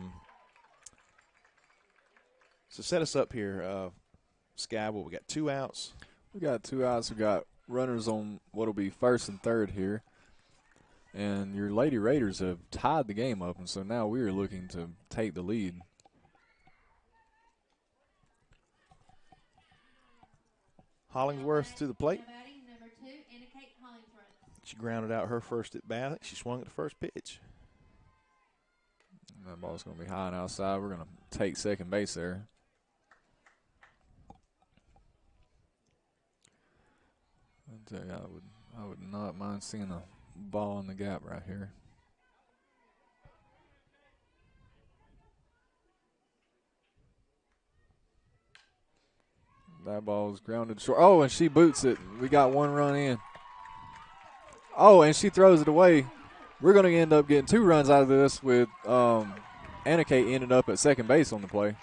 set us up here, Sky. Well, we got 2 outs. We got 2 outs. We got runners on what'll be first and third here. And your Lady Raiders have tied the game up, and so now we are looking to take the lead. Hollingsworth to the plate. Batting number 2, Anna Kate Hollingsworth. She grounded out her first at bat. I think she swung at the first pitch. That ball's going to be high and outside. We're going to take second base there. I tell you, I would not mind seeing a ball in the gap right here. That ball is grounded short. Oh, and she boots it. We got 1 run in. Oh, and she throws it away. We're going to end up getting 2 runs out of this with Anna Kate ended up at second base on the play.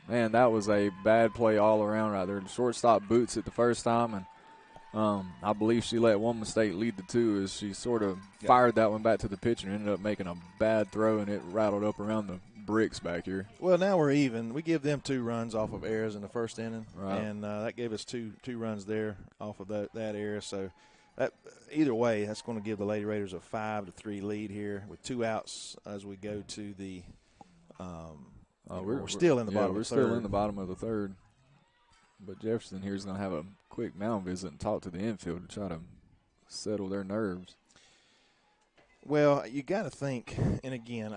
Man, that was a bad play all around right there. The shortstop boots it the first time, and I believe she let one mistake lead to 2 as she sort of fired that one back to the pitcher and ended up making a bad throw, and it rattled up around the bricks back here. Well, now we're even. We give them 2 runs off of errors in the first inning, right. And that gave us two runs there off of that error. So that, either way, that's going to give the Lady Raiders a 5-3 lead here with 2 outs as we go to the. We're still in the bottom. We're of the still third. in the bottom of the third. But Jefferson here is going to have a quick mound visit and talk to the infield to try to settle their nerves. Well, you got to think, and again,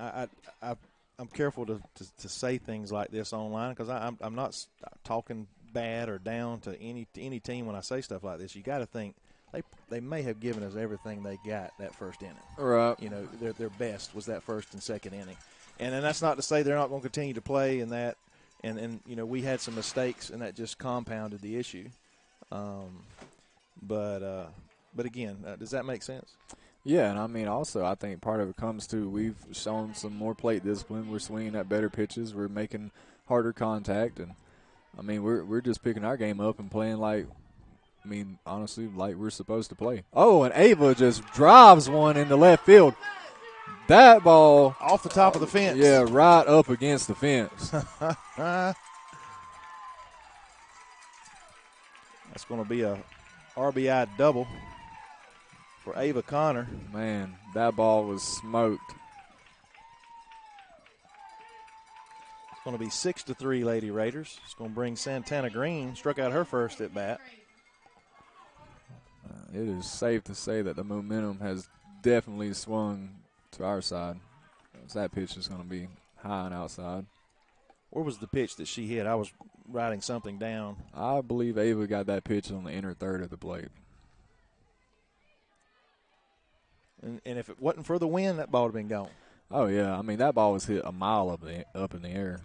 I'm careful to say things like this online because I'm not talking bad or down to any team when I say stuff like this. You got to think they may have given us everything they got that first inning. Right. You know, their best was that first and second inning, and that's not to say they're not going to continue to play in that. And you know, we had some mistakes, and that just compounded the issue. But again, does that make sense? Yeah, and I mean, also, I think part of it comes to we've shown some more plate discipline. We're swinging at better pitches. We're making harder contact, and I mean, we're just picking our game up and playing like, I mean, honestly, like we're supposed to play. Oh, and Ava just drives one into left field. That ball off the top of the fence. Yeah, right up against the fence. That's going to be a RBI double for Ava Connor. Man, that ball was smoked. It's going to be 6-3 Lady Raiders. It's going to bring Santana Green. Struck out her first at bat. It is safe to say that the momentum has definitely swung to our side. That pitch is going to be high and outside. Where was the pitch that she hit? I was writing something down. I believe Ava got that pitch on the inner third of the plate. And if it wasn't for the wind, that ball would have been gone. Oh, yeah. I mean, that ball was hit a mile up in the air.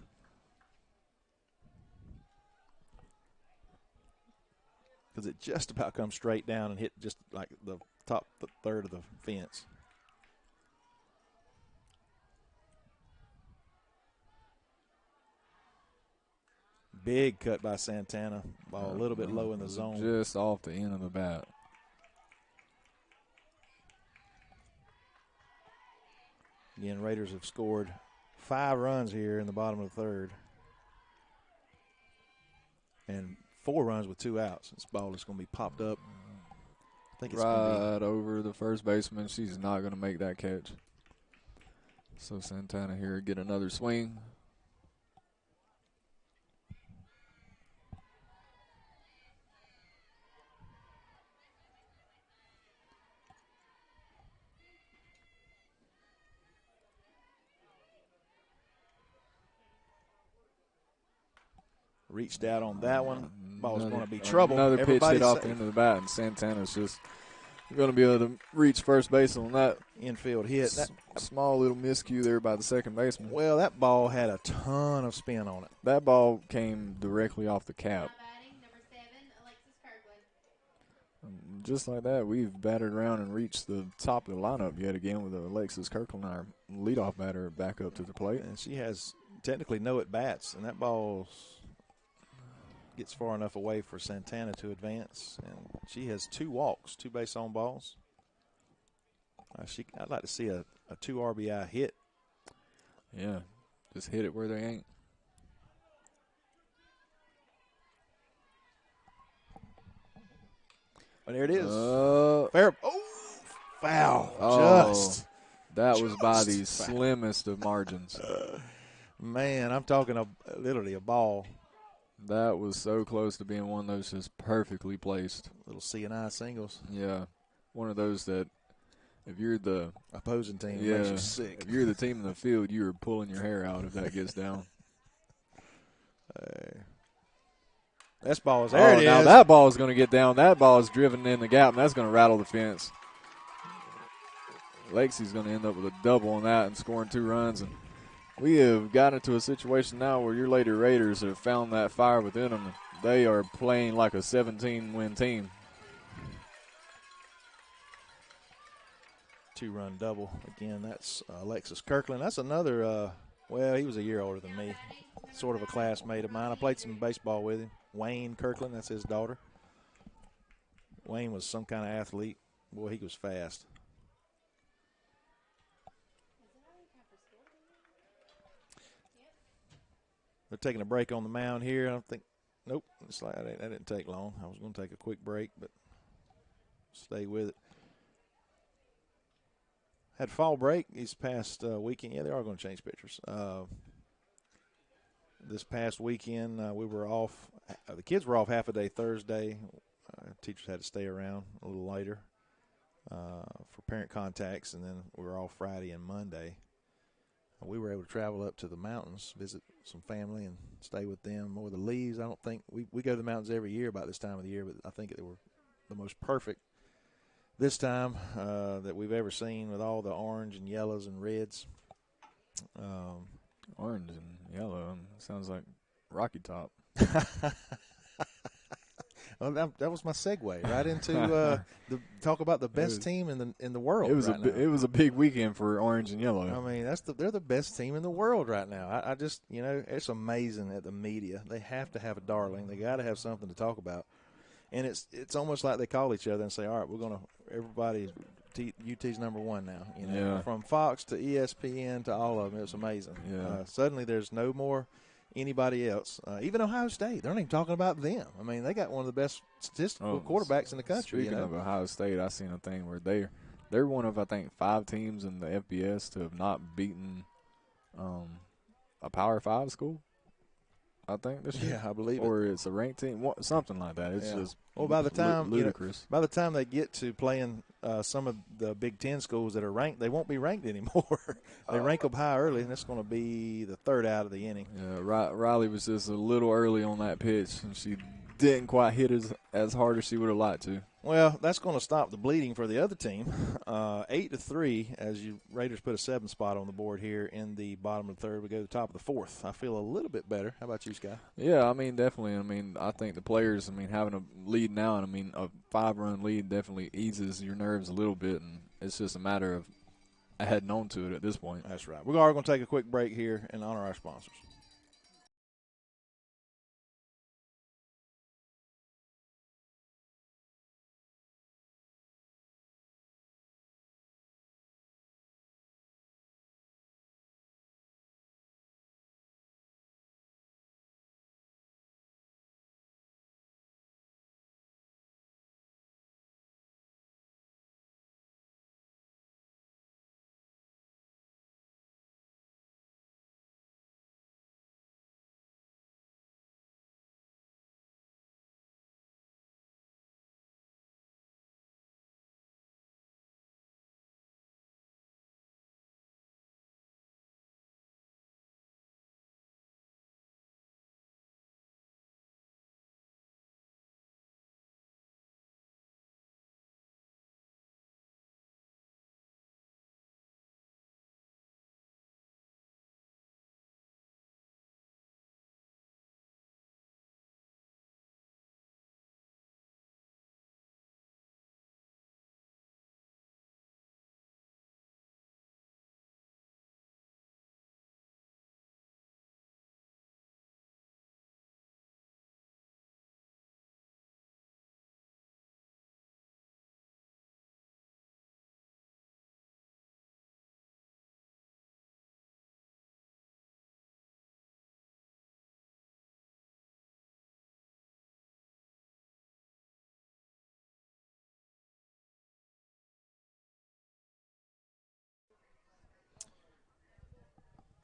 Because it just about come straight down and hit just like the top third of the fence. Big cut by Santana. Ball a little bit low in the zone. Just off the end of the bat. Again, Raiders have scored 5 runs here in the bottom of the third. And 4 runs with 2 outs. This ball is going to be popped up. I think it's right over the first baseman. She's not going to make that catch. So Santana here get another swing. reached out on that one. Ball's going to be trouble. Another pitch hit off the end of the bat, and Santana's just going to be able to reach first base on that infield hit. That small little miscue there by the second baseman. Well, that ball had a ton of spin on it. That ball came directly off the cap. Just like that, we've batted around and reached the top of the lineup yet again with Alexis Kirkland, our leadoff batter, back up to the plate. And she has technically no at-bats, and that ball gets far enough away for Santana to advance. And she has 2 walks, 2 base on balls. I'd like to see a 2 RBI hit. Yeah, just hit it where they ain't. And there it is. Fair. Oh, foul. Oh, that was by the slimmest of margins. Man, I'm talking literally a ball. That was so close to being one of those just perfectly placed. Little C&I singles. Yeah, one of those that if you're the opposing team, it makes you sick. If you're the team in the field, you're pulling your hair out if that gets down. That ball is there. Now that ball is going to get down. That ball is driven in the gap, and that's going to rattle the fence. Lacey's going to end up with a double on that and scoring 2 runs. And we have gotten into a situation now where your Lady Raiders have found that fire within them. They are playing like a 17-win team. 2-run double. Again, that's Alexis Kirkland. That's another, he was a year older than me. Sort of a classmate of mine. I played some baseball with him. Wayne Kirkland, that's his daughter. Wayne was some kind of athlete. Boy, he was fast. They're taking a break on the mound here. I don't think – nope, it's like that didn't take long. I was going to take a quick break, but stay with it. Had fall break this past weekend. Yeah, they are going to change pitchers. this past weekend, we were off. The kids were off half a day Thursday. Teachers had to stay around a little later for parent contacts, and then we were off Friday and Monday. We were able to travel up to the mountains, visit some family, and stay with them. More the Lees, I don't think we go to the mountains every year about this time of the year, but I think they were the most perfect this time that we've ever seen, with all the orange and yellows and reds. Orange and yellow sounds like Rocky Top. Well, that was my segue right into the talk about the best team in the world. It was a big weekend for orange and yellow. I mean, they're the best team in the world right now. I just, it's amazing at the media. They have to have a darling. They got to have something to talk about, and it's almost like they call each other and say, "All right, we're gonna everybody." UT's number one now. From Fox to ESPN to all of them. It was amazing. Yeah. Suddenly, there's no more anybody else. Even Ohio State, they're not even talking about them. I mean, they got one of the best statistical quarterbacks in the country. Speaking of Ohio State, I seen a thing where they're one of, I think, 5 teams in the FBS to have not beaten a Power 5 school. I think this year. Yeah, I believe or it's a ranked team, something like that. It's just by the time ludicrous. By the time they get to playing some of the Big Ten schools that are ranked, they won't be ranked anymore. They rank them high early, and it's going to be the third out of the inning. Yeah, Riley was just a little early on that pitch, and she didn't quite hit as hard as she would have liked to. Well, that's going to stop the bleeding for the other team. 8-3, as Raiders put a 7 spot on the board here in the bottom of the third. We go to the top of the fourth. I feel a little bit better. How about you, Sky? Yeah, I mean, definitely. I mean, I think the players, having a lead now, and a 5-run lead definitely eases your nerves a little bit, and it's just a matter of heading on to it at this point. That's right. We are going to take a quick break here and honor our sponsors.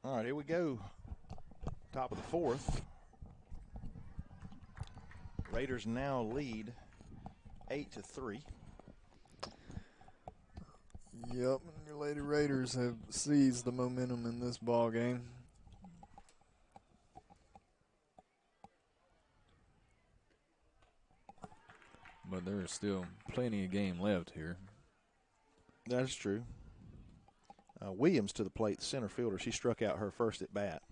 All right, here we go. Top of the fourth. Raiders now lead 8-3. Yep, your Lady Raiders have seized the momentum in this ball game. But there's still plenty of game left here. That's true. Williams to the plate, the center fielder. She struck out her first at bat.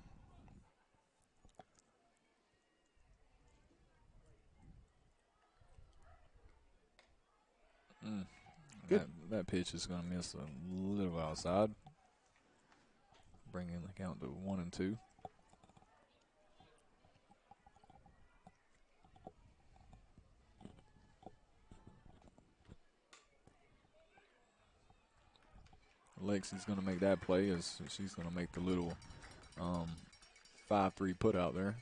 Good. That pitch is going to miss a little outside. Bringing the count to 1-2. Lexi's going to make that play as she's going to make the little 5-3 put out there.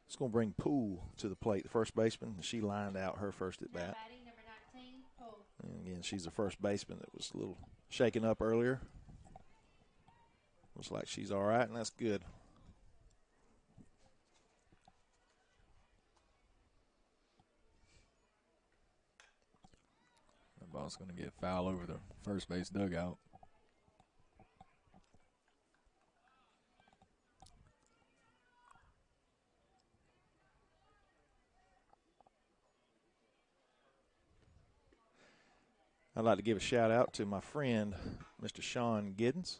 It's going to bring Poole to the plate, the first baseman. She lined out her first at bat. Number 19, Poole. And again, she's the first baseman that was a little shaken up earlier Looks like she's all right, and that's good. The ball's going to get foul over the first base dugout. I'd like to give a shout out to my friend, Mr. Sean Giddens,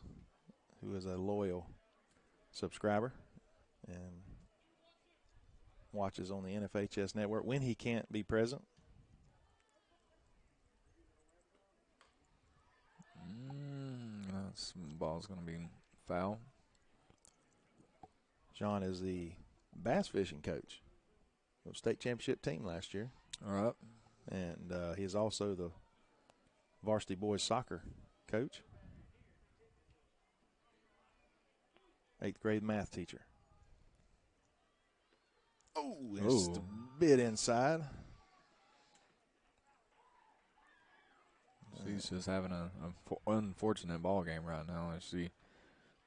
who is a loyal subscriber and watches on the NFHS network when he can't be present. That ball's going to be foul. Sean is the bass fishing coach of state championship team last year. All right. And he is also the varsity boys soccer coach. 8th grade math teacher. Oh, it's a bit inside. She's just having an unfortunate ball game right now. She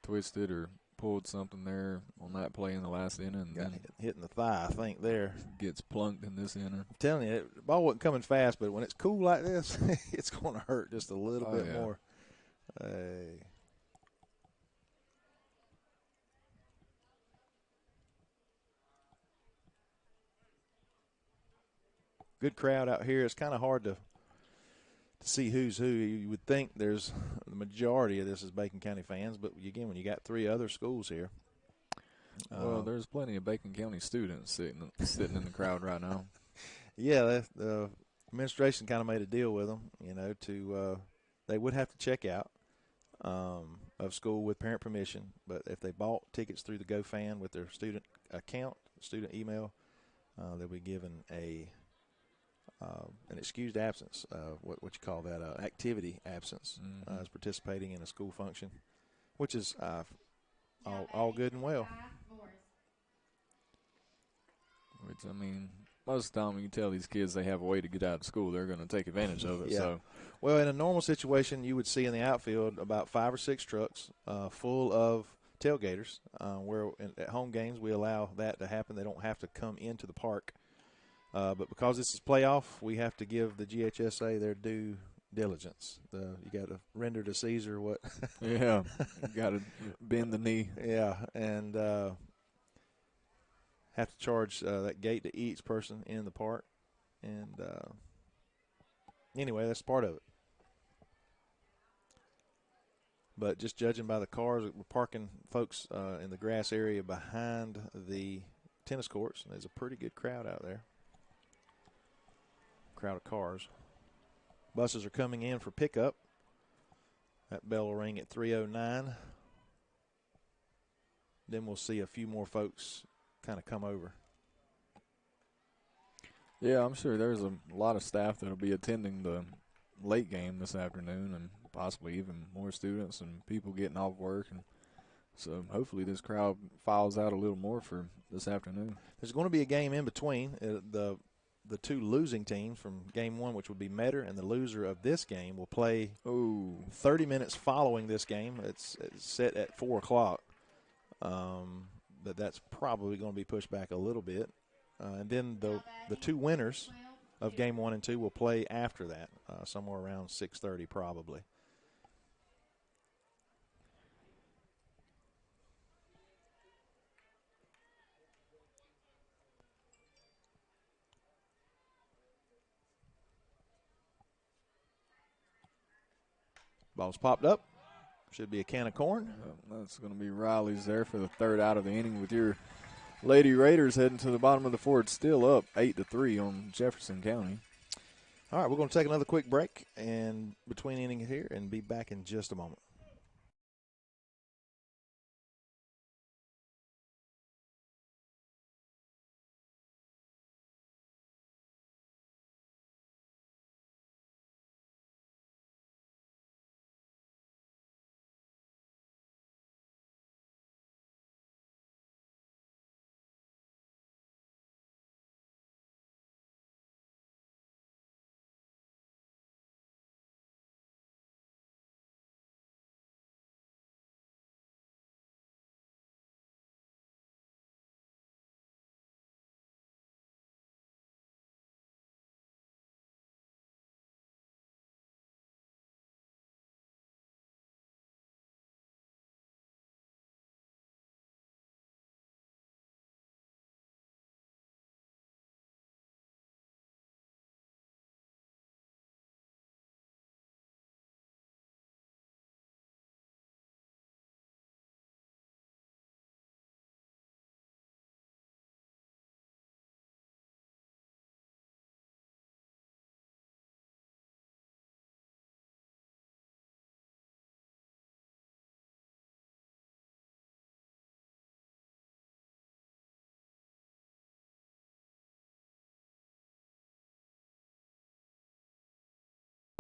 twisted or pulled something there on that play in the last inning. And Got then hit in the thigh, I think, there. Gets plunked in this inning. I'm telling you, the ball wasn't coming fast, but when it's cool like this, it's going to hurt just a little bit more. Good crowd out here. It's kind of hard to see who's who. You would think there's the majority of this is Bacon County fans, but again, when you got 3 other schools here. Well, there's plenty of Bacon County students sitting in the crowd right now. Yeah, the administration kind of made a deal with them, they would have to check out of school with parent permission, but if they bought tickets through the GoFan with their student account, student email, they'll be given an excused absence, what you call that, activity absence, as participating in a school function, which is all good and well. Which, I mean, most of the time when you tell these kids they have a way to get out of school, they're going to take advantage of it. Yeah. So, well, in a normal situation, you would see in the outfield about 5 or 6 trucks full of tailgaters, where at home games we allow that to happen. They don't have to come into the park. But because this is playoff, we have to give the GHSA their due diligence. You got to render to Caesar what. Yeah, you got to bend the knee. Yeah, and have to charge that gate to each person in the park. And anyway, that's part of it. But just judging by the cars, we're parking folks in the grass area behind the tennis courts. There's a pretty good crowd out there. Crowd of cars. Buses are coming in for pickup. That bell will ring at 3:09. Then we'll see a few more folks kind of come over. Yeah, I'm sure there's a lot of staff that will be attending the late game this afternoon, and possibly even more students and people getting off work. And so hopefully this crowd files out a little more for this afternoon. There's going to be a game in between. The 2 losing teams from game 1, which would be Metter, and the loser of this game will play 30 minutes following this game. It's set at 4 o'clock. But that's probably going to be pushed back a little bit. And then the 2 winners of game 1 and 2 will play after that, somewhere around 6:30 probably. Ball's popped up. Should be a can of corn. That's going to be Riley's there for the 3rd out of the inning with your Lady Raiders heading to the bottom of the 4th, still up 8-3 on Jefferson County. All right, we're going to take another quick break and between innings here and be back in just a moment.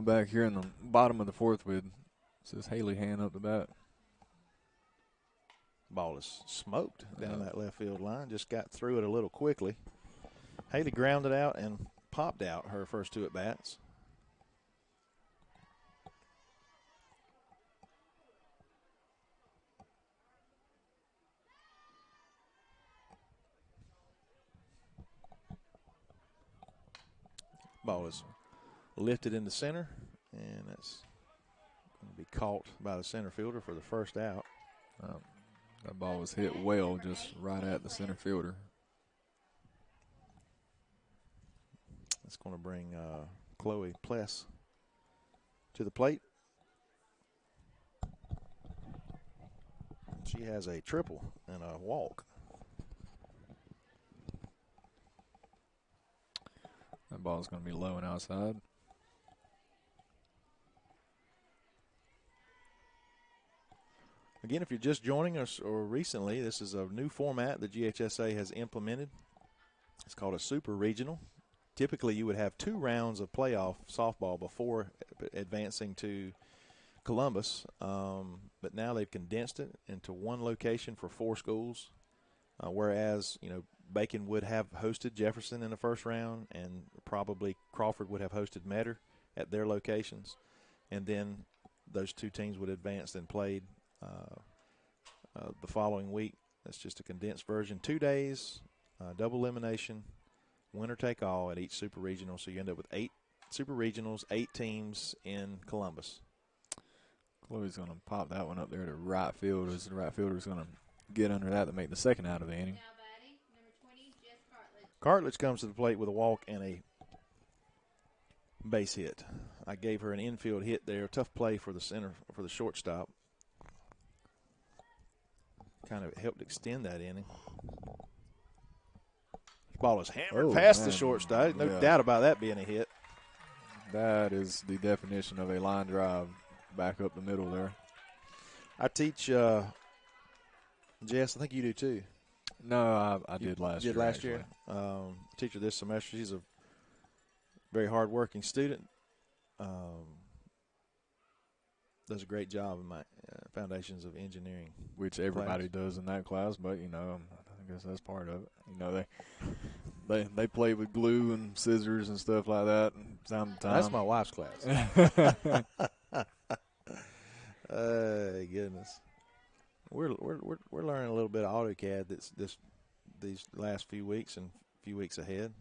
Back here in the bottom of the fourth with says Haley hand up the bat. Ball is smoked down that left field line. Just got through it a little quickly. Haley grounded out and popped out her first two at bats. Ball is lifted into center, and that's going to be caught by the center fielder for the first out. That ball was hit well, just right at the center fielder. That's going to bring Chloe Pless to the plate. She has a triple and a walk. That ball's going to be low and outside. Again, if you're just joining us or recently, this is a new format that GHSA has implemented. It's called a super regional. Typically, you would have 2 rounds of playoff softball before advancing to Columbus, but now they've condensed it into one location for 4 schools, whereas, Bacon would have hosted Jefferson in the first round, and probably Crawford would have hosted Metter at their locations. And then those 2 teams would advance and played the following week. That's just a condensed version. 2 days, double elimination, winner take all at each super regional. So you end up with 8 super regionals, 8 teams in Columbus. Chloe's going to pop that one up there to right field, as the right fielder's going to get under that to make the second out of the inning. Cartledge comes to the plate with a walk and a base hit. I gave her an infield hit there. Tough play for the shortstop. Kind of helped extend that inning. Ball is hammered past the shortstop. No doubt about that being a hit. That is the definition of a line drive back up the middle there. I teach, Jess, I think you do too. No, I did last year. Did last year? Teacher this semester. She's a very hard-working student. Does a great job in my Foundations of Engineering. Which everybody does in that class, but, I guess that's part of it. They play with glue and scissors and stuff like that from time to time. That's my wife's class. Goodness. We're learning a little bit of AutoCAD these last few weeks and few weeks ahead,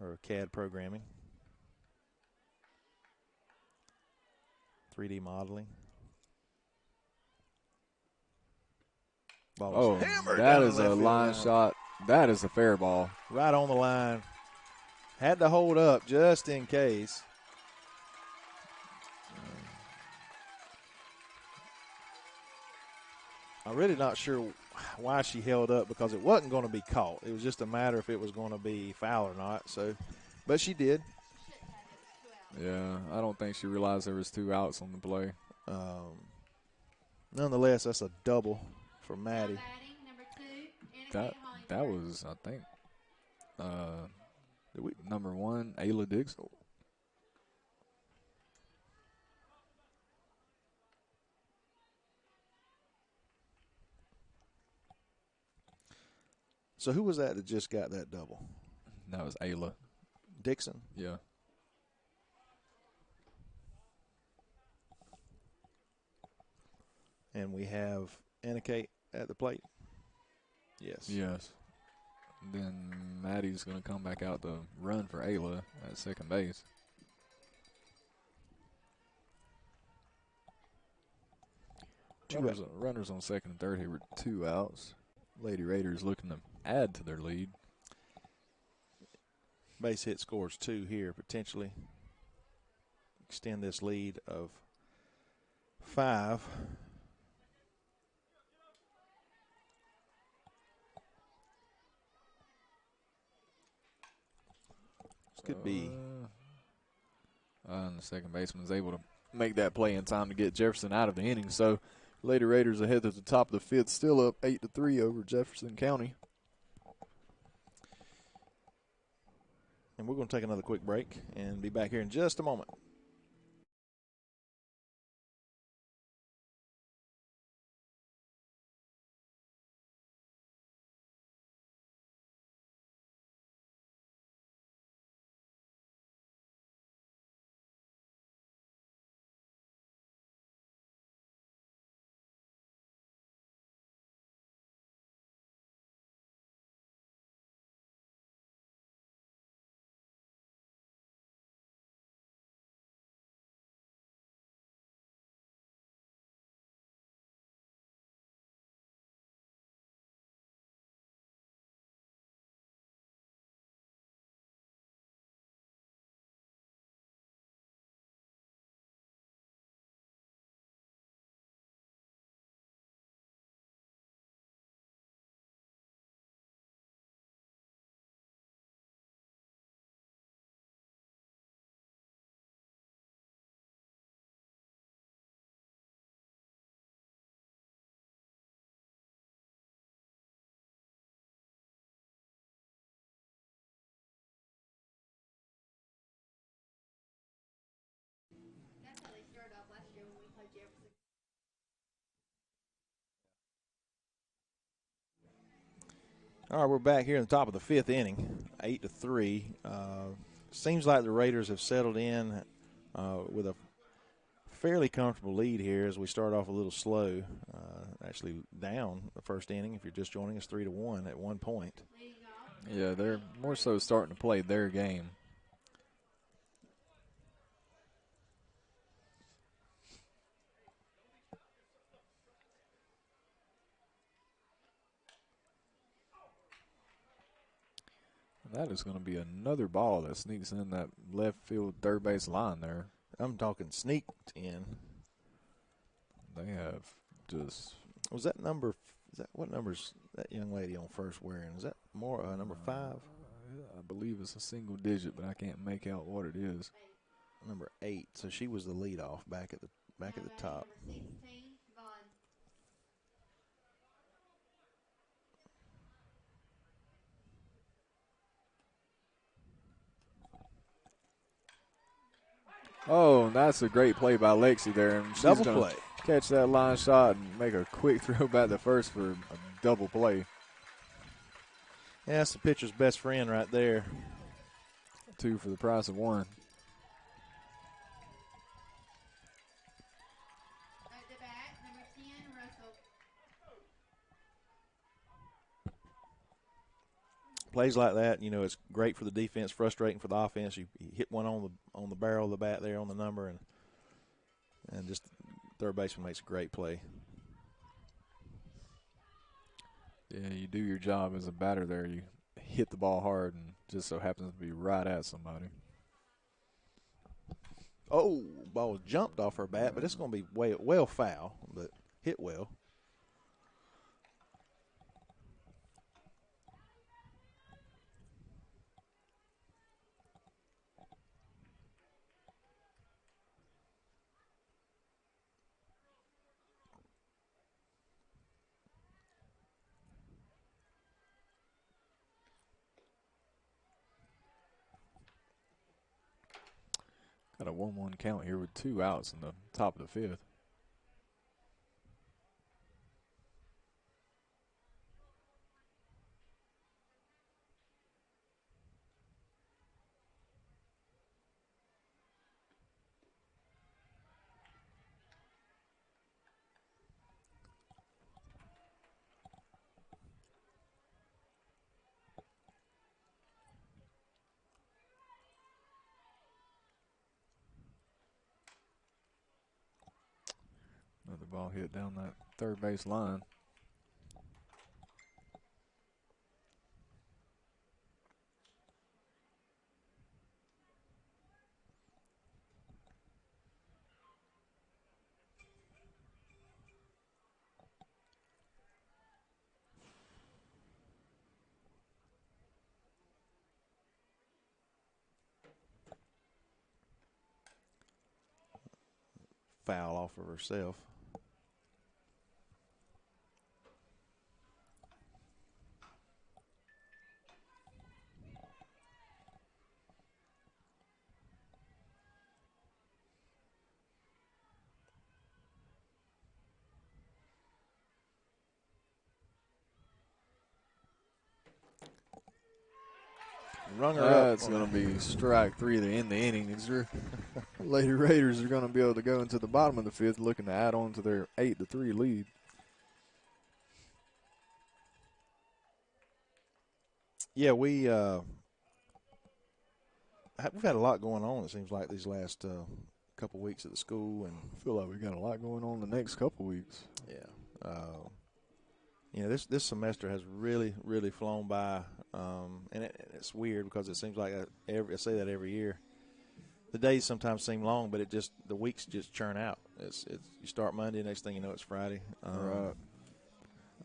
or CAD programming, 3D modeling. That is a line shot. That is a fair ball. Right on the line. Had to hold up just in case. I'm really not sure why she held up, because it wasn't going to be caught. It was just a matter if it was going to be foul or not. So, but she did. Yeah, I don't think she realized there was 2 outs on the play. Nonetheless, that's a double for Maddie. That was, I think, number 1, Ayla Dixon. So who was that just got that double? That was Ayla Dixon. Yeah. And we have Anna Kate at the plate. Yes. Yes. Then Maddie's going to come back out to run for Ayla at second base. Runners on second and third here with 2 outs. Lady Raiders looking to add to their lead. Base hit scores 2 here, potentially extend this lead of 5. This could be. And the second baseman is able to make that play in time to get Jefferson out of the inning. So, Lady Raiders ahead at the top of the 5th, still up 8-3 over Jefferson County. And we're going to take another quick break and be back here in just a moment. All right, we're back here in the top of the fifth inning, 8-3. Seems like the Raiders have settled in with a fairly comfortable lead here as we start off a little slow. Actually down the first inning, if you're just joining us, 3-1 at one point. Yeah, they're more so starting to play their game. That is going to be another ball that sneaks in that left field third base line there. I'm talking sneaked in. They have just. Was that number? What number's that young lady on first wearing? Is that more number 5? I believe it's a single digit, but I can't make out what it is. Number 8. So she was the leadoff back at the top. Number 16, Vaughn. Oh, that's a great play by Lexi there. And she's Double going play. to catch that line shot and make a quick throw back to first for a double play. Yeah, that's the pitcher's best friend right there. 2 for the price of 1. At the bat, number 10, Russell. Plays like that, it's great for the defense, frustrating for the offense. You hit one on the barrel of the bat there on the number, and just third baseman makes a great play. Yeah, you do your job as a batter there. You hit the ball hard and just so happens to be right at somebody. Oh, ball jumped off her bat, but it's going to be well foul, but hit well. Got a 1-1 count here with 2 outs in the top of the 5th. Another ball hit down that third base line. Foul off of herself. Rung her up. That's going to be strike 3 to end the inning. These Lady Raiders are going to be able to go into the bottom of the 5th looking to add on to their 8-3 lead. Yeah, we've had a lot going on, it seems like, these last couple weeks at the school. And I feel like we got a lot going on the next couple weeks. Yeah. This semester has really, really flown by, and it's weird because it seems like I say that every year. The days sometimes seem long, but the weeks just churn out. It's you start Monday, next thing you know, it's Friday. Right.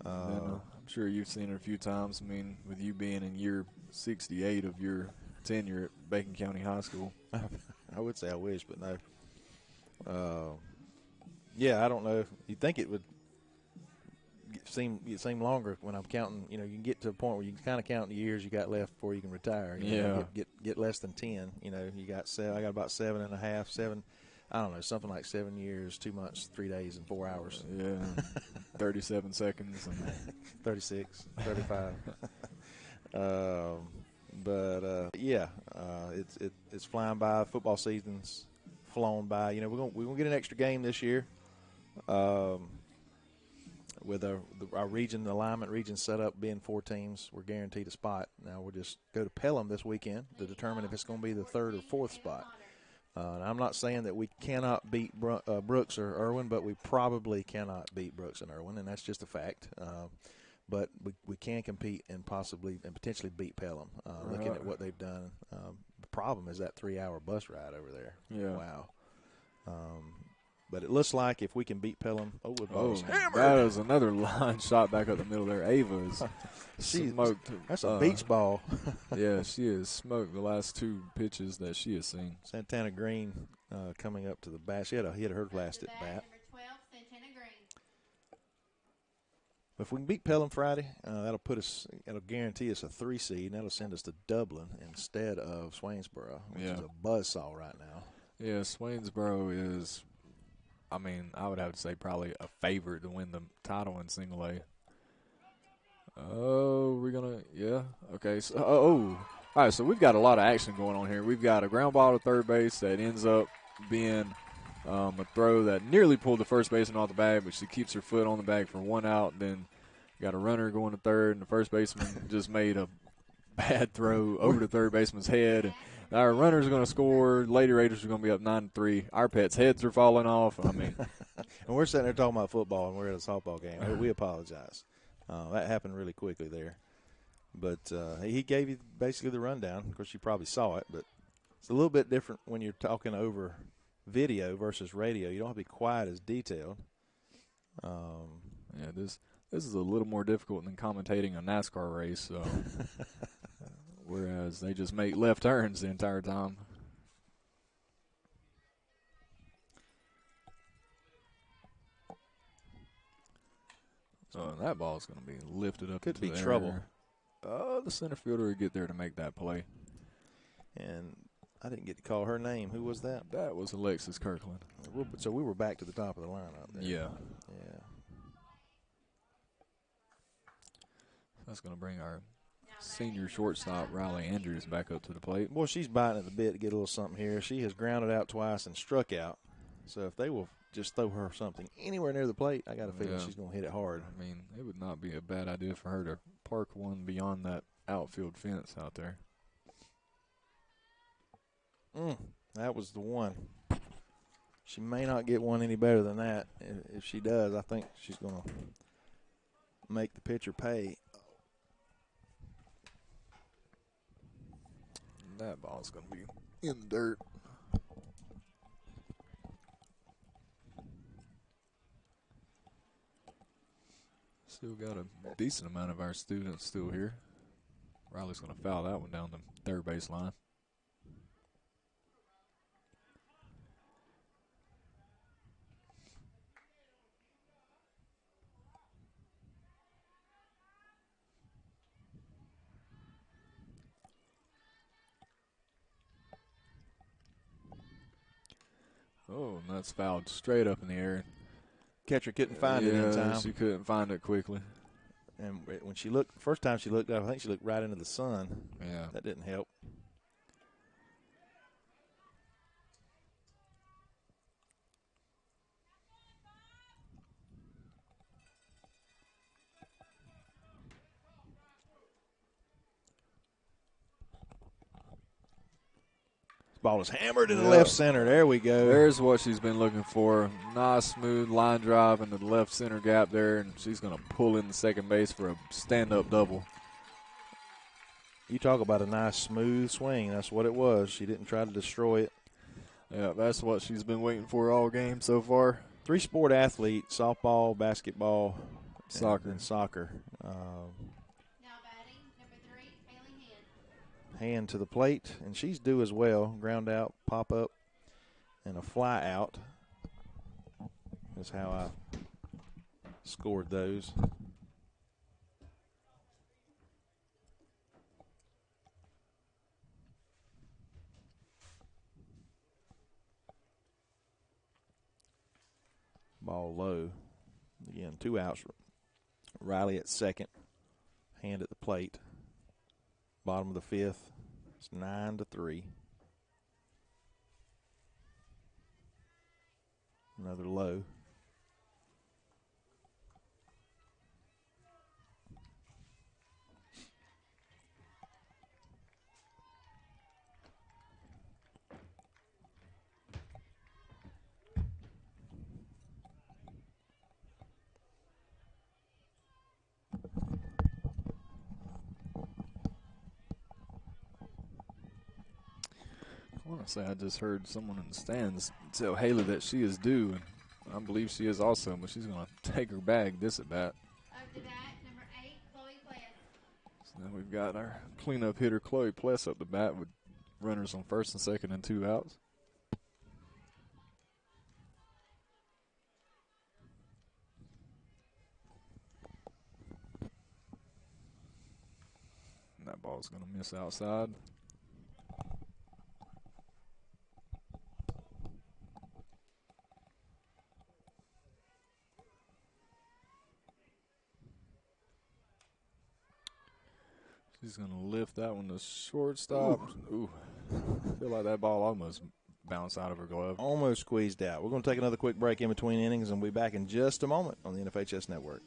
I'm sure you've seen it a few times. I mean, with you being in year 68 of your tenure at Bacon County High School. I would say I wish, but no. Yeah, I don't know. You'd think it would seem longer when I'm counting. You can get to a point where you can kind of count the years you got left before you can retire. Get less than 10. You got 7. I got about 7.5, 7. I don't know, something like 7 years, 2 months, 3 days, and 4 hours. Yeah, 37 seconds. And 36, 35. It's flying by. Football season's flown by. You know, we're gonna get an extra game this year. With our region alignment region set up being 4 teams, we're guaranteed a spot. Now we'll just go to Pelham this weekend to determine if it's going to be the 3rd or 4th spot. And I'm not saying that we cannot beat Brooks or Irwin, but we probably cannot beat Brooks and Irwin, and that's just a fact. But we can compete and potentially beat Pelham, looking at what they've done. The problem is that 3-hour bus ride over there. Yeah. Wow. But it looks like if we can beat Pelham, hammered. That is another line shot back up the middle there. Ava is smoked. That's a beach ball. Yeah, she has smoked the last 2 pitches that she has seen. Santana Green coming up to the bat. She had her last at bat. Number 12, Santana Green. If we can beat Pelham Friday, that'll guarantee us a 3 seed, and that'll send us to Dublin instead of Swainsboro, which is a buzzsaw right now. Yeah, Swainsboro is, I mean, I would have to say probably a favorite to win the title in single A. Oh, we're going to, yeah, okay. So, all right, so we've got a lot of action going on here. We've got a ground ball to third base that ends up being a throw that nearly pulled the first baseman off the bag, but she keeps her foot on the bag for 1 out. Then got a runner going to third, and the first baseman just made a bad throw over the third baseman's head. Our runners are going to score. Lady Raiders are going to be up 9-3. Our pets' heads are falling off. I mean, and we're sitting there talking about football, and we're at a softball game. We apologize. That happened really quickly there. But he gave you basically the rundown. Of course, you probably saw it, but it's a little bit different when you're talking over video versus radio. You don't have to be quite as detailed. Yeah, this is a little more difficult than commentating a NASCAR race. So. Whereas they just make left turns the entire time. So that ball is going to be lifted up. Could be the trouble. air. Oh, the center fielder would get there to make that play. And I didn't get to call her name. Who was that? That was Alexis Kirkland. So we were back to the top of the lineup there. Yeah. Yeah. That's going to bring our senior shortstop Riley Andrews back up to the plate. Boy, she's biting at the bit to get a little something here. She has grounded out twice and struck out. So if they will just throw her something anywhere near the plate, I got a feeling she's going to hit it hard. I mean, it would not be a bad idea for her to park one beyond that outfield fence out there. That was the one. She may not get one any better than that. If she does, I think she's going to make the pitcher pay. That ball's going to be in the dirt. Still got a decent amount of our students still here. Riley's going to foul that one down the third base line. Oh, and that's fouled straight up in the air. Catcher couldn't find it in time. She couldn't find it quickly. And when she looked, first time she looked up, I think she looked right into the sun. Yeah. That didn't help. Ball is hammered in the left center. There we go. There's what she's been looking for. Nice, smooth line drive into the left center gap there, and she's going to pull in the second base for a stand-up double. You talk about a nice, smooth swing. That's what it was. She didn't try to destroy it. Yeah, that's what she's been waiting for all game so far. 3-sport athlete, softball, basketball, soccer. And soccer. Now batting, number 3, Haley Hand. Hand to the plate, and she's due as well. Ground out, pop up, and a fly out is how I scored those. Ball low. Again, 2 outs. Riley at second. Hand at the plate. Bottom of the fifth. It's 9-3. Another low. I want to say I just heard someone in the stands tell Haley that she is due, and I believe she is also, but she's going to take her bag this at bat. Up to bat, number 8, Chloe Pless. So now we've got our cleanup hitter Chloe Pless up the bat with runners on first and second and 2 outs. And that ball's going to miss outside. She's going to lift that one to shortstop. Ooh. I feel like that ball almost bounced out of her glove. Almost squeezed out. We're going to take another quick break in between innings, and we'll be back in just a moment on the NFHS Network.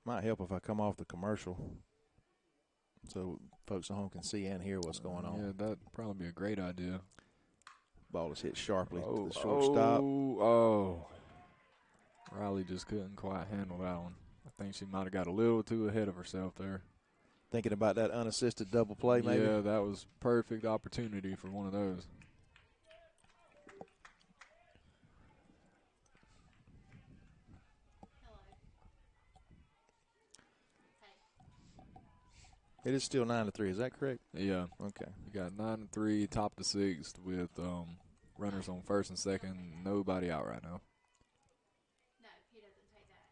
Might help if I come off the commercial so folks at home can see and hear what's going on. Yeah, that'd probably be a great idea. Ball is hit sharply to the shortstop. Riley just couldn't quite handle that one. I think she might have got a little too ahead of herself there. Thinking about that unassisted double play, maybe? Yeah, that was perfect opportunity for one of those. It is still 9-3. Is that correct? Yeah. Okay. You got 9-3, top of the sixth with runners on first and second, nobody out right now. No, he doesn't take that.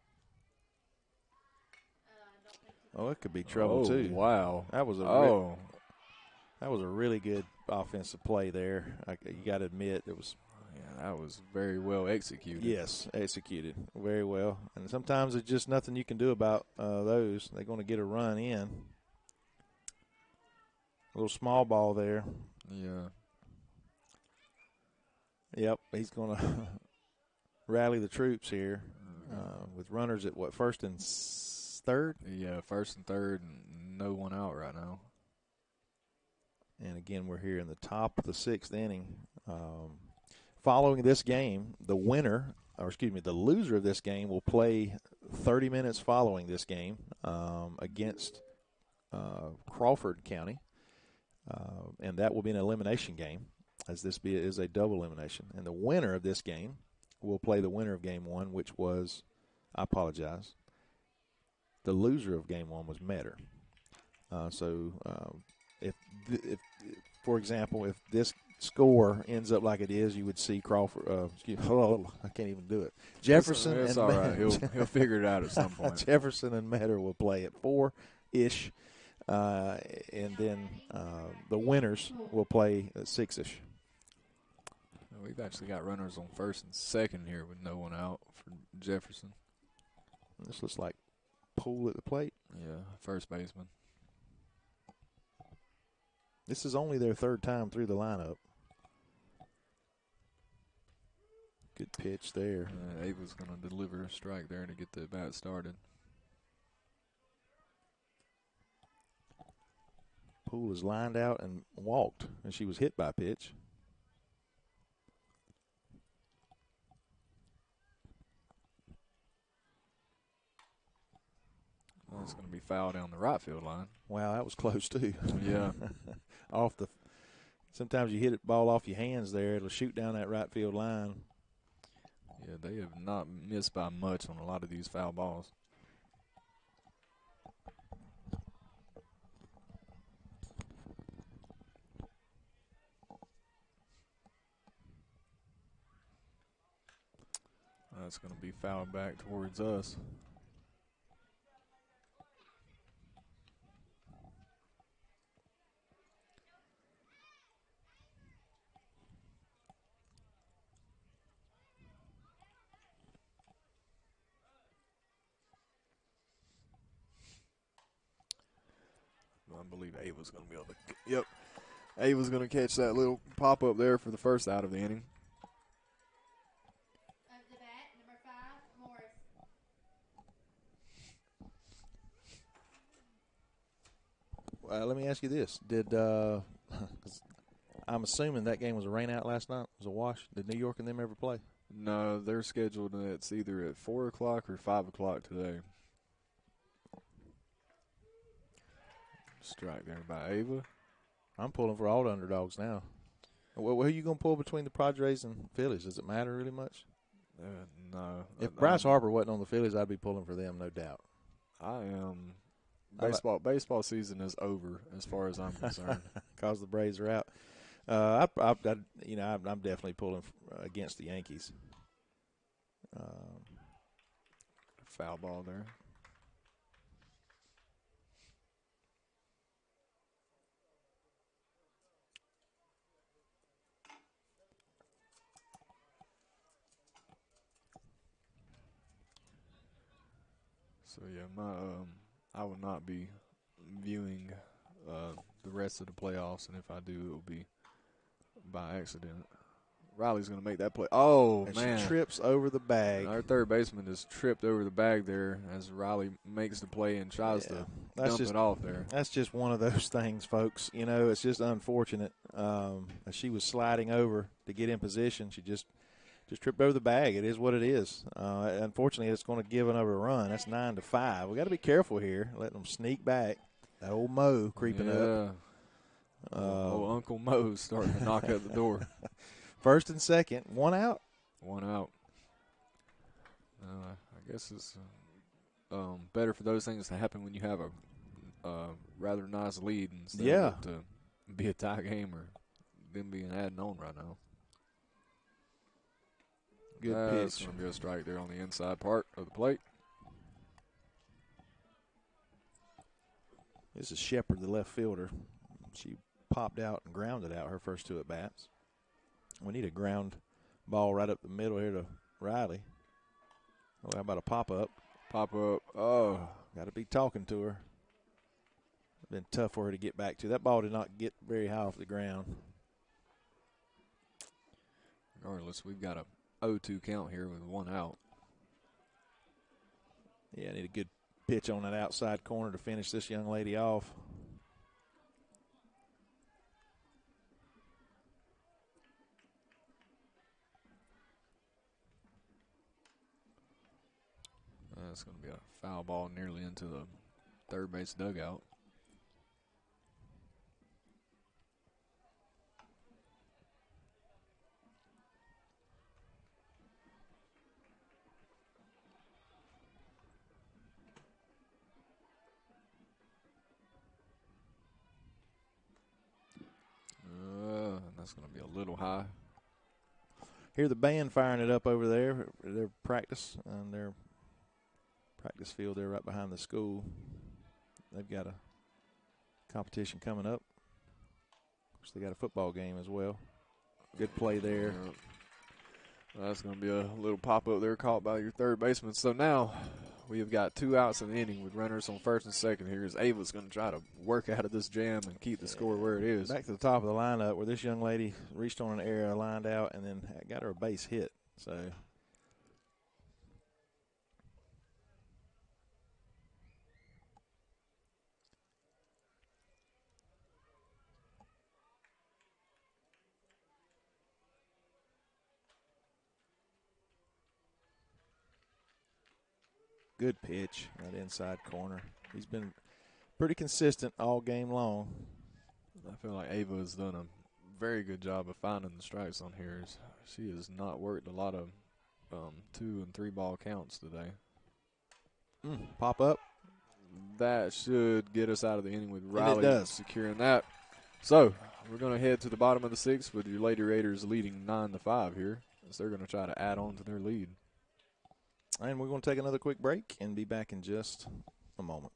Don't think he Oh, it could be trouble too. Wow. That was a really good offensive play there. You got to admit it was. Yeah, that was very well executed. Yes, executed very well. And sometimes there's just nothing you can do about those. They're going to get a run in. A little small ball there. Yeah. Yep, he's going to rally the troops here with runners at first and third? Yeah, first and third, and no one out right now. And again, we're here in the top of the sixth inning. Following this game, the loser of this game will play 30 minutes following this game against Crawford County. And that will be an elimination game, as this is a double elimination. And the winner of this game will play the winner of game one, which was, I apologize, the loser of game one was Metter. If, for example, if this score ends up like it is, you would see Crawford. I can't even do it. Jefferson. It's all right. He'll figure it out at some point. Jefferson and Metter will play at 4-ish. And then the winners will play at 6-ish. We've actually got runners on first and second here with no one out for Jefferson. This looks like Poole at the plate. Yeah, first baseman. This is only their third time through the lineup. Good pitch there. Ava's going to deliver a strike there to get the bat started. Poole is lined out and walked, and she was hit by a pitch. Well, it's going to be foul down the right field line. Wow, that was close too. Yeah. Sometimes you hit the ball off your hands there, it'll shoot down that right field line. Yeah, they have not missed by much on a lot of these foul balls. That's going to be fouled back towards us. I believe Ava's going to be able to. Yep. Ava's going to catch that little pop up there for the first out of the inning. Up the bat, number 5, Morris. Let me ask you this: I'm assuming that game was a rain out last night? It was a wash. Did New York and them ever play? No, they're scheduled. It's either at 4 o'clock or 5 o'clock today. Strike there by Ava. I'm pulling for all the underdogs now. Well, who are you going to pull between the Padres and Phillies? Does it matter really much? No. If Bryce Harper wasn't on the Phillies, I'd be pulling for them, no doubt. I am. Baseball season is over as far as I'm concerned. Because the Braves are out. I'm definitely pulling against the Yankees. Foul ball there. So yeah, I will not be viewing the rest of the playoffs, and if I do, it will be by accident. Riley's going to make that play. Oh, And man. she trips over the bag. And our third baseman is tripped over the bag there as Riley makes the play and tries to dump it off there. That's just one of those things, folks. You know, it's just unfortunate. As she was sliding over to get in position, she just tripped over the bag. It is what it is. Unfortunately, it's going to give another run. That's 9-5. We got to be careful here, letting them sneak back. That old Mo creeping up. Old Uncle Mo's starting to knock at the door. First and second, one out. One out. I guess it's better for those things to happen when you have a rather nice lead instead of it to be a tie game or them being added on right now. Good That's pitch. going to be a strike there on the inside part of the plate. This is Shepard, the left fielder. She popped out and grounded out her first two at bats. We need a ground ball right up the middle here to Riley. Oh, how about a pop up? Pop up. Oh. Got to be talking to her. Been tough for her to get back to. That ball did not get very high off the ground. Regardless, we've got a 0-2 count here with one out. Yeah, I need a good pitch on that outside corner to finish this young lady off. That's going to be a foul ball nearly into the third base dugout. That's going to be a little high. Hear the band firing it up over there. Their practice and their practice field there right behind the school. They've got a competition coming up. Of course, they got a football game as well. Good play there. That's going to be a little pop up there caught by your third baseman. So now we have got 2 outs in the inning with runners on first and second. Here is Ava's going to try to work out of this jam and keep the score where it is. Back to the top of the lineup where this young lady reached on an error, lined out, and then got her a base hit. So good pitch, that inside corner. He's been pretty consistent all game long. I feel like Ava has done a very good job of finding the strikes on here. She has not worked a lot of 2 and 3 ball counts today. Pop up. That should get us out of the inning with Riley does. securing that. So we're going to head to the bottom of the 6th with your Lady Raiders leading 9-5 here, as they're going to try to add on to their lead. And we're going to take another quick break and be back in just a moment.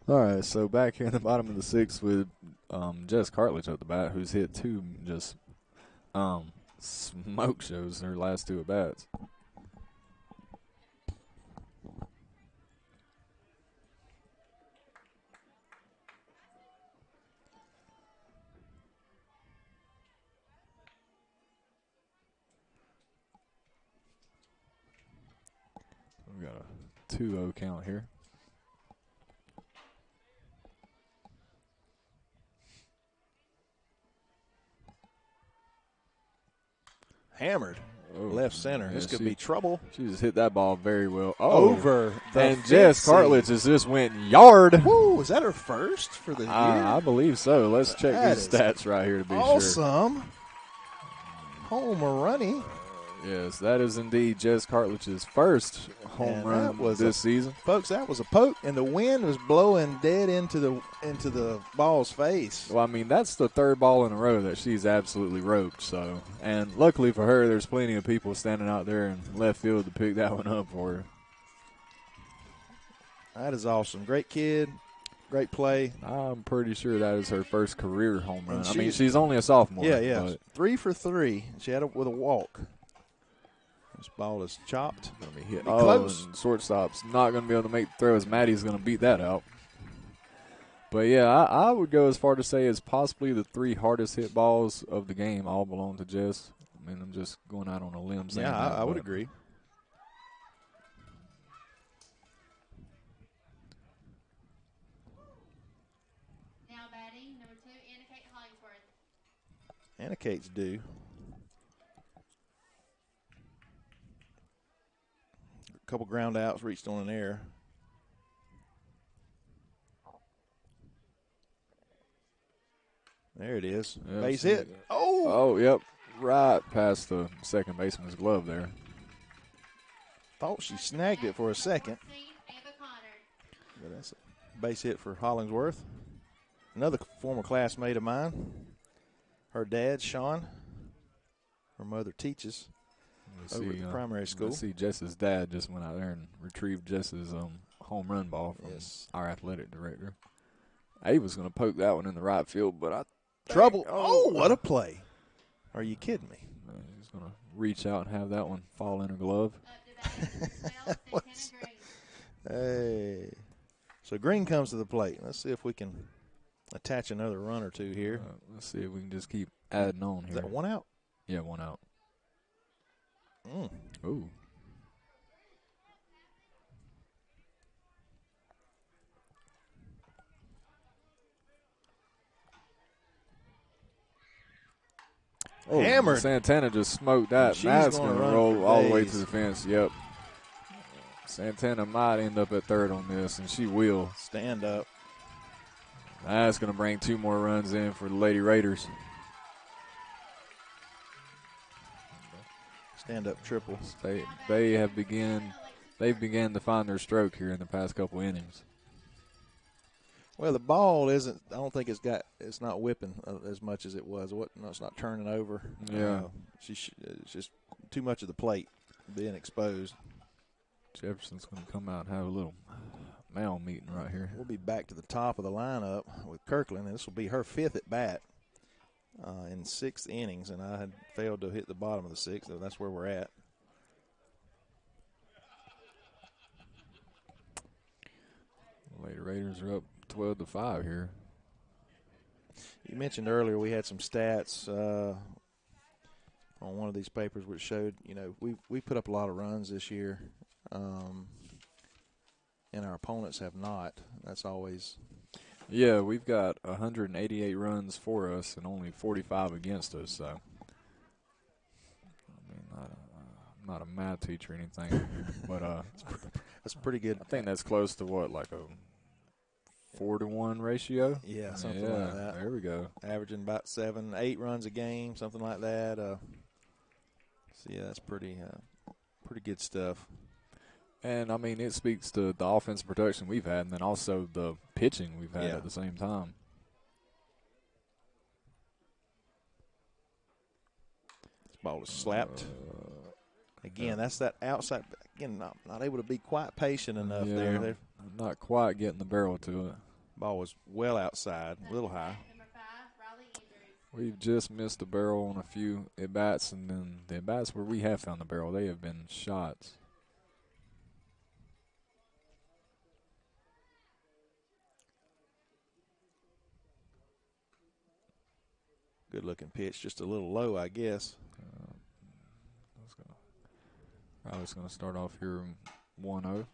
All right, so back here in the bottom of the sixth with Jess Cartledge at the bat, who's hit two just smoke shows her last two at bats. We got a 2-0 count here. Hammered. Oh, Left center. yeah, This could be trouble. She just hit that ball very well. Oh, Over the and fence. Jess Cartledge has just went yard. Woo, is that her first for the year? I believe so. Let's check That these is stats right here to be sure. awesome. Home runny. Yes, that is indeed Jess Cartledge's first home And run that was this season. Folks, that was a poke, and the wind was blowing dead into the ball's face. Well, I mean, that's the third ball in a row that she's absolutely roped. So, and luckily for her, there's plenty of people standing out there in left field to pick that one up for her. That is awesome. Great kid. Great play. I'm pretty sure that is her first career home run. And I mean, she's only a sophomore. Yeah. But 3 for 3. She had it with a walk. This ball is chopped. gonna be hit. Be Oh, close. and shortstop's not going to be able to make the throw as Maddie's going to beat that out. But, yeah, I would go as far to say as possibly the 3 hardest hit balls of the game all belong to Jess. I mean, I'm just going out on a limb saying Yeah, that, I would but agree. Now batting, number 2, Anna Kate Hollingsworth. Anna Kate's due. A couple ground outs, reached on an air. There it is. Yeah, Base see hit. that. Oh! Oh, yep, right past the second baseman's glove there. Thought she snagged it for a second. 14, Ava Connor. But that's a base hit for Hollingsworth. Another former classmate of mine. Her dad, Sean. Her mother teaches over at the primary school. Let's see, Jess's dad just went out there and retrieved Jess's home run ball from our athletic director. Ava's going to poke that one in the right field, but Trouble. Oh, what a play. Are you kidding me? He's going to reach out and have that one fall in her glove. Up to bat, 12, Santana Green. Hey. So Green comes to the plate. Let's see if we can attach another run or two here. Let's see if we can just keep adding on Is here. that one out? Yeah, one out. Ooh. Oh, Hammered. Santana just smoked that. She's That's gonna going to run roll for all the way to days. the fence. Yep. Santana might end up at third on this, and she will. Stand up. That's going to bring 2 more runs in for the Lady Raiders. Stand up triple. They've began to find their stroke here in the past couple innings. Well, the ball isn't. I don't think it's not whipping as much as it was. No, it's not turning over. Yeah. It's just too much of the plate being exposed. Jefferson's going to come out and have a little mail meeting right here. We'll be back to the top of the lineup with Kirkland, and this will be her 5th at bat in 6 innings, and I had failed to hit the bottom of the 6th, so that's where we're at. Lady Raiders are up 12-5 here. You mentioned earlier we had some stats on one of these papers which showed, we put up a lot of runs this year, and our opponents have not. That's always. Yeah, we've got 188 runs for us and only 45 against us. So, I mean, I'm not a math teacher or anything, but that's pretty good. I think that's close to what, like a 4-to-1 ratio? Yeah, something like that. There we go. Averaging about 7-8 runs a game, something like that. So yeah, that's pretty good stuff. And, I mean, it speaks to the offensive production we've had and then also the pitching we've had Yeah. at the same time. This ball is slapped. Again, that's that outside. again, not able to be quite patient enough there. They're, not quite getting the barrel to it. ball was well outside, a little high. Number 5, Raleigh Andrews. We've just missed the barrel on a few at-bats, and then the at-bats where we have found the barrel, they have been shots. Good-looking pitch, just a little low, I guess. Riley's going to start off here 1-0.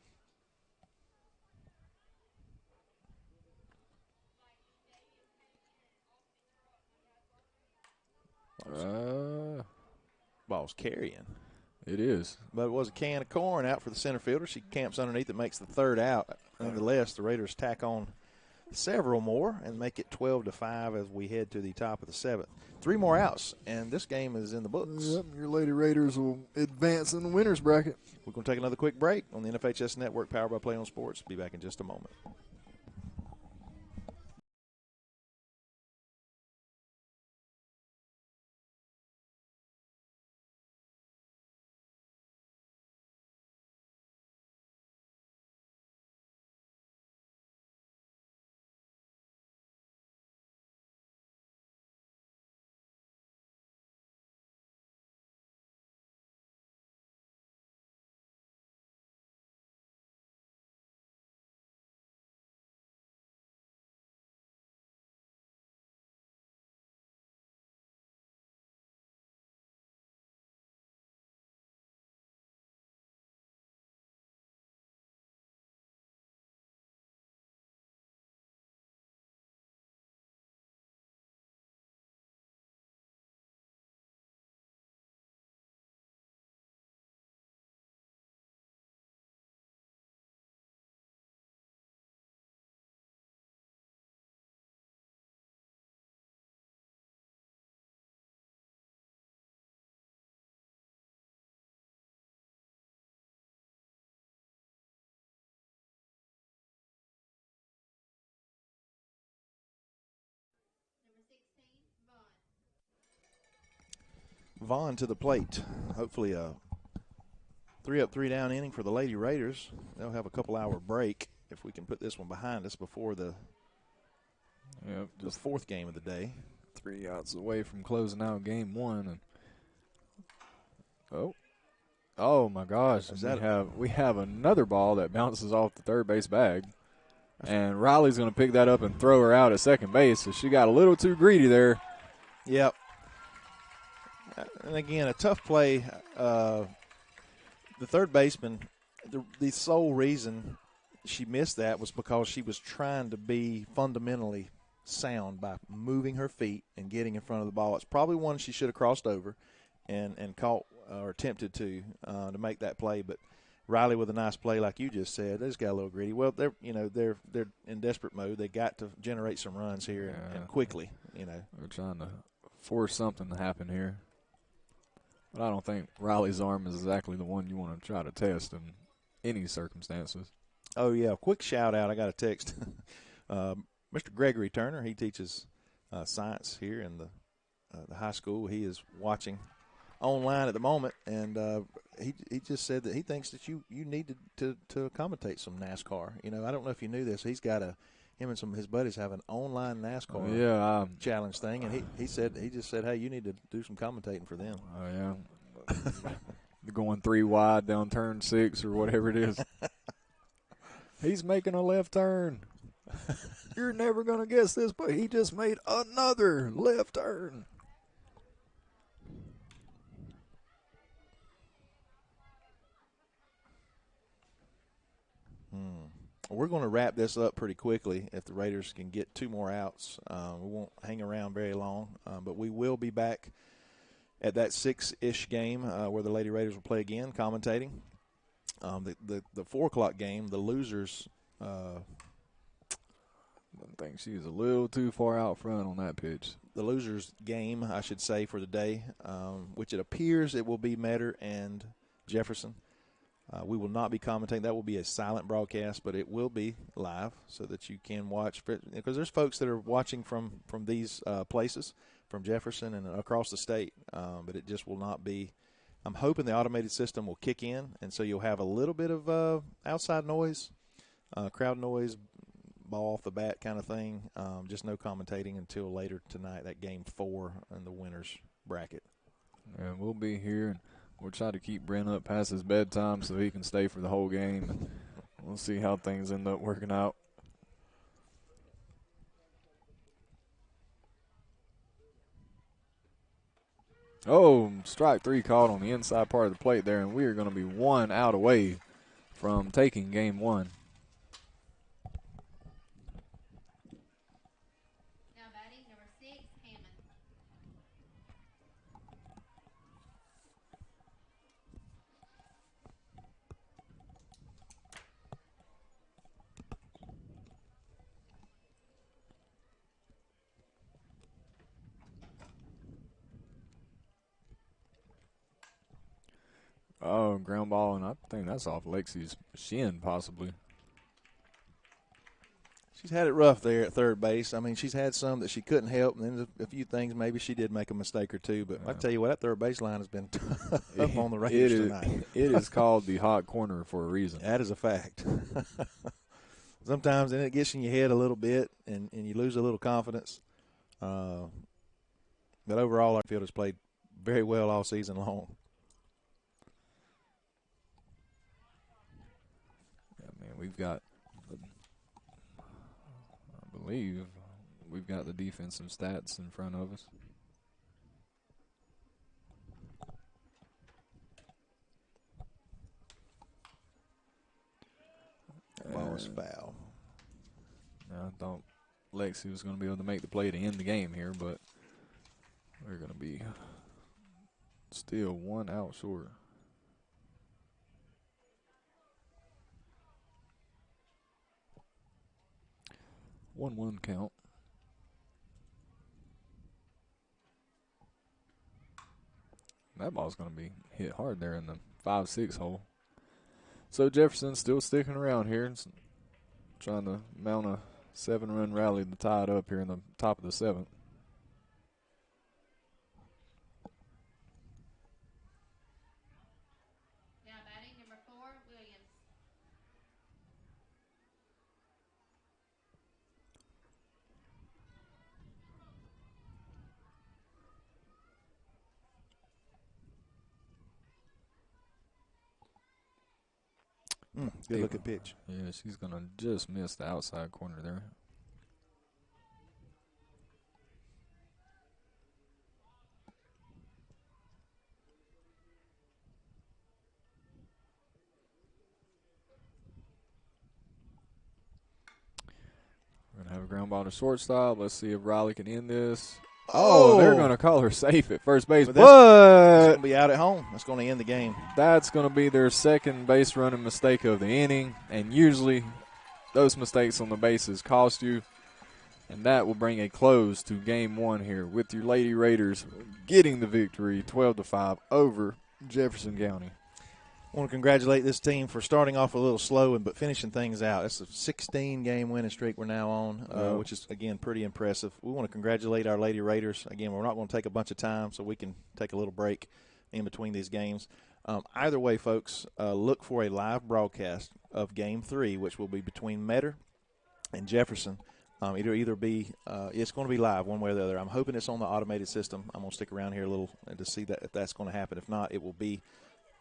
Ball's carrying. It is. But it was a can of corn out for the center fielder. She camps underneath it, makes the third out. Nonetheless, the Raiders tack on several more and make it 12-5 as we head to the top of the 7th. 3 more outs, and this game is in the books. Yep, your Lady Raiders will advance in the winner's bracket. We're going to take another quick break on the NFHS Network, powered by Play on Sports. Be back in just a moment. Number 16, Vaughn. Vaughn to the plate. Hopefully a 3-up, 3-down inning for the Lady Raiders. They'll have a couple-hour break if we can put this one behind us before the fourth game of the day. 3 outs away from closing out game 1. And oh my gosh! We have another ball that bounces off the third base bag, and Riley's going to pick that up and throw her out at second base. So she got a little too greedy there. Yep. And again, a tough play. The third baseman, the sole reason she missed that was because she was trying to be fundamentally sound by moving her feet and getting in front of the ball. It's probably one she should have crossed over and caught or attempted to make that play. But Riley with a nice play, like you just said, they just got a little greedy. Well, they're in desperate mode. They got to generate some runs here and quickly. They're trying to force something to happen here. But I don't think Riley's arm is exactly the one you want to try to test in any circumstances. Oh, yeah. Quick shout-out. I got a text. Mr. Gregory Turner, he teaches science here in the high school. He is watching online at the moment, and he just said that he thinks that you need to commentate some NASCAR. I don't know if you knew this. He's got him and some of his buddies have an online NASCAR challenge thing, and he just said, hey, you need to do some commentating for them. Oh, yeah. Going 3 wide down turn 6 or whatever it is. He's making a left turn. You're never going to guess this, but he just made another left turn. We're going to wrap this up pretty quickly if the Raiders can get 2 more outs. We won't hang around very long, but we will be back at that 6-ish game where the Lady Raiders will play again, commentating. The 4 o'clock game, the losers. I think she's a little too far out front on that pitch. The losers game, I should say, for the day, which it appears it will be Metter and Jefferson. We will not be commentating. That will be a silent broadcast, but it will be live so that you can watch. Because there's folks that are watching from these places, from Jefferson and across the state, but it just will not be I'm hoping the automated system will kick in, and so you'll have a little bit of outside noise, crowd noise, ball off the bat kind of thing. Just no commentating until later tonight, that game 4 in the winners bracket. And we'll be here, and we'll try to keep Brent up past his bedtime so he can stay for the whole game. And we'll see how things end up working out. Oh, strike 3 called on the inside part of the plate there, and we are going to be 1 out away from taking game 1. Now batting number 6, Hammond. Oh, ground ball, and I think that's off Lexi's shin possibly. She's had it rough there at third base. I mean, she's had some that she couldn't help, and then a few things maybe she did make a mistake or two. But I tell you what, that third base line has been tough on the Rangers tonight. It is called the hot corner for a reason. That is a fact. Sometimes then it gets in your head a little bit, and you lose a little confidence. But overall, our field has played very well all season long. Yeah, man, we've got, I believe, we've got the defensive stats in front of us. That ball was foul. I thought Lexi was going to be able to make the play to end the game here, but we're going to be still 1 out short. One count. That ball's going to be hit hard there in the 5-6 hole. So Jefferson's still sticking around here, trying to mount a 7-run rally to tie it up here in the top of the 7th. Now batting number 4, Williams. Good look at pitch. Yeah, she's going to just miss the outside corner there. We're going to have a ground ball to shortstop. Let's see if Riley can end this. Oh, they're going to call her safe at first base. But But that's going to be out at home. That's going to end the game. that's going to be their second base running mistake of the inning. And usually those mistakes on the bases cost you. And that will bring a close to game 1 here with your Lady Raiders getting the victory 12-5 over Jefferson County. I want to congratulate this team for starting off a little slow but finishing things out. It's a 16-game winning streak we're now on, which is, again, pretty impressive. We want to congratulate our Lady Raiders. Again, we're not going to take a bunch of time so we can take a little break in between these games. Either way, folks, look for a live broadcast of Game 3, which will be between Metter and Jefferson. It'll either be it's going to be live one way or the other. I'm hoping it's on the automated system. I'm going to stick around here a little to see that if that's going to happen. If not, it will be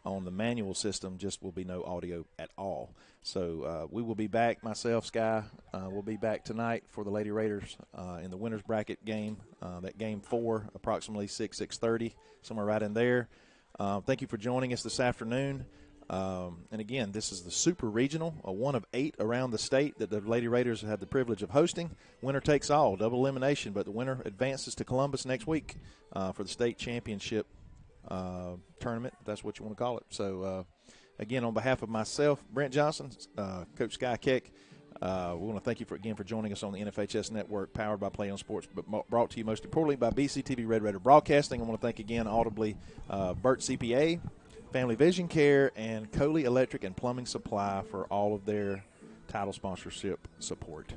on the manual system, just will be no audio at all. So we will be back, myself, Sky, we'll be back tonight for the Lady Raiders in the winners bracket game, that game 4, approximately 6:30, somewhere right in there. Thank you for joining us this afternoon. And again, this is the Super Regional, a 1 of 8 around the state that the Lady Raiders had the privilege of hosting. Winner takes all, double elimination, but the winner advances to Columbus next week for the state championship tournament, if that's what you want to call it. So, again, on behalf of myself, Brent Johnson, Coach Sky Keck, we want to thank you for joining us on the NFHS Network, powered by Play on Sports, but brought to you most importantly by BCTV Red Raider Broadcasting. I want to thank again audibly Burt CPA, Family Vision Care, and Coley Electric and Plumbing Supply for all of their title sponsorship support.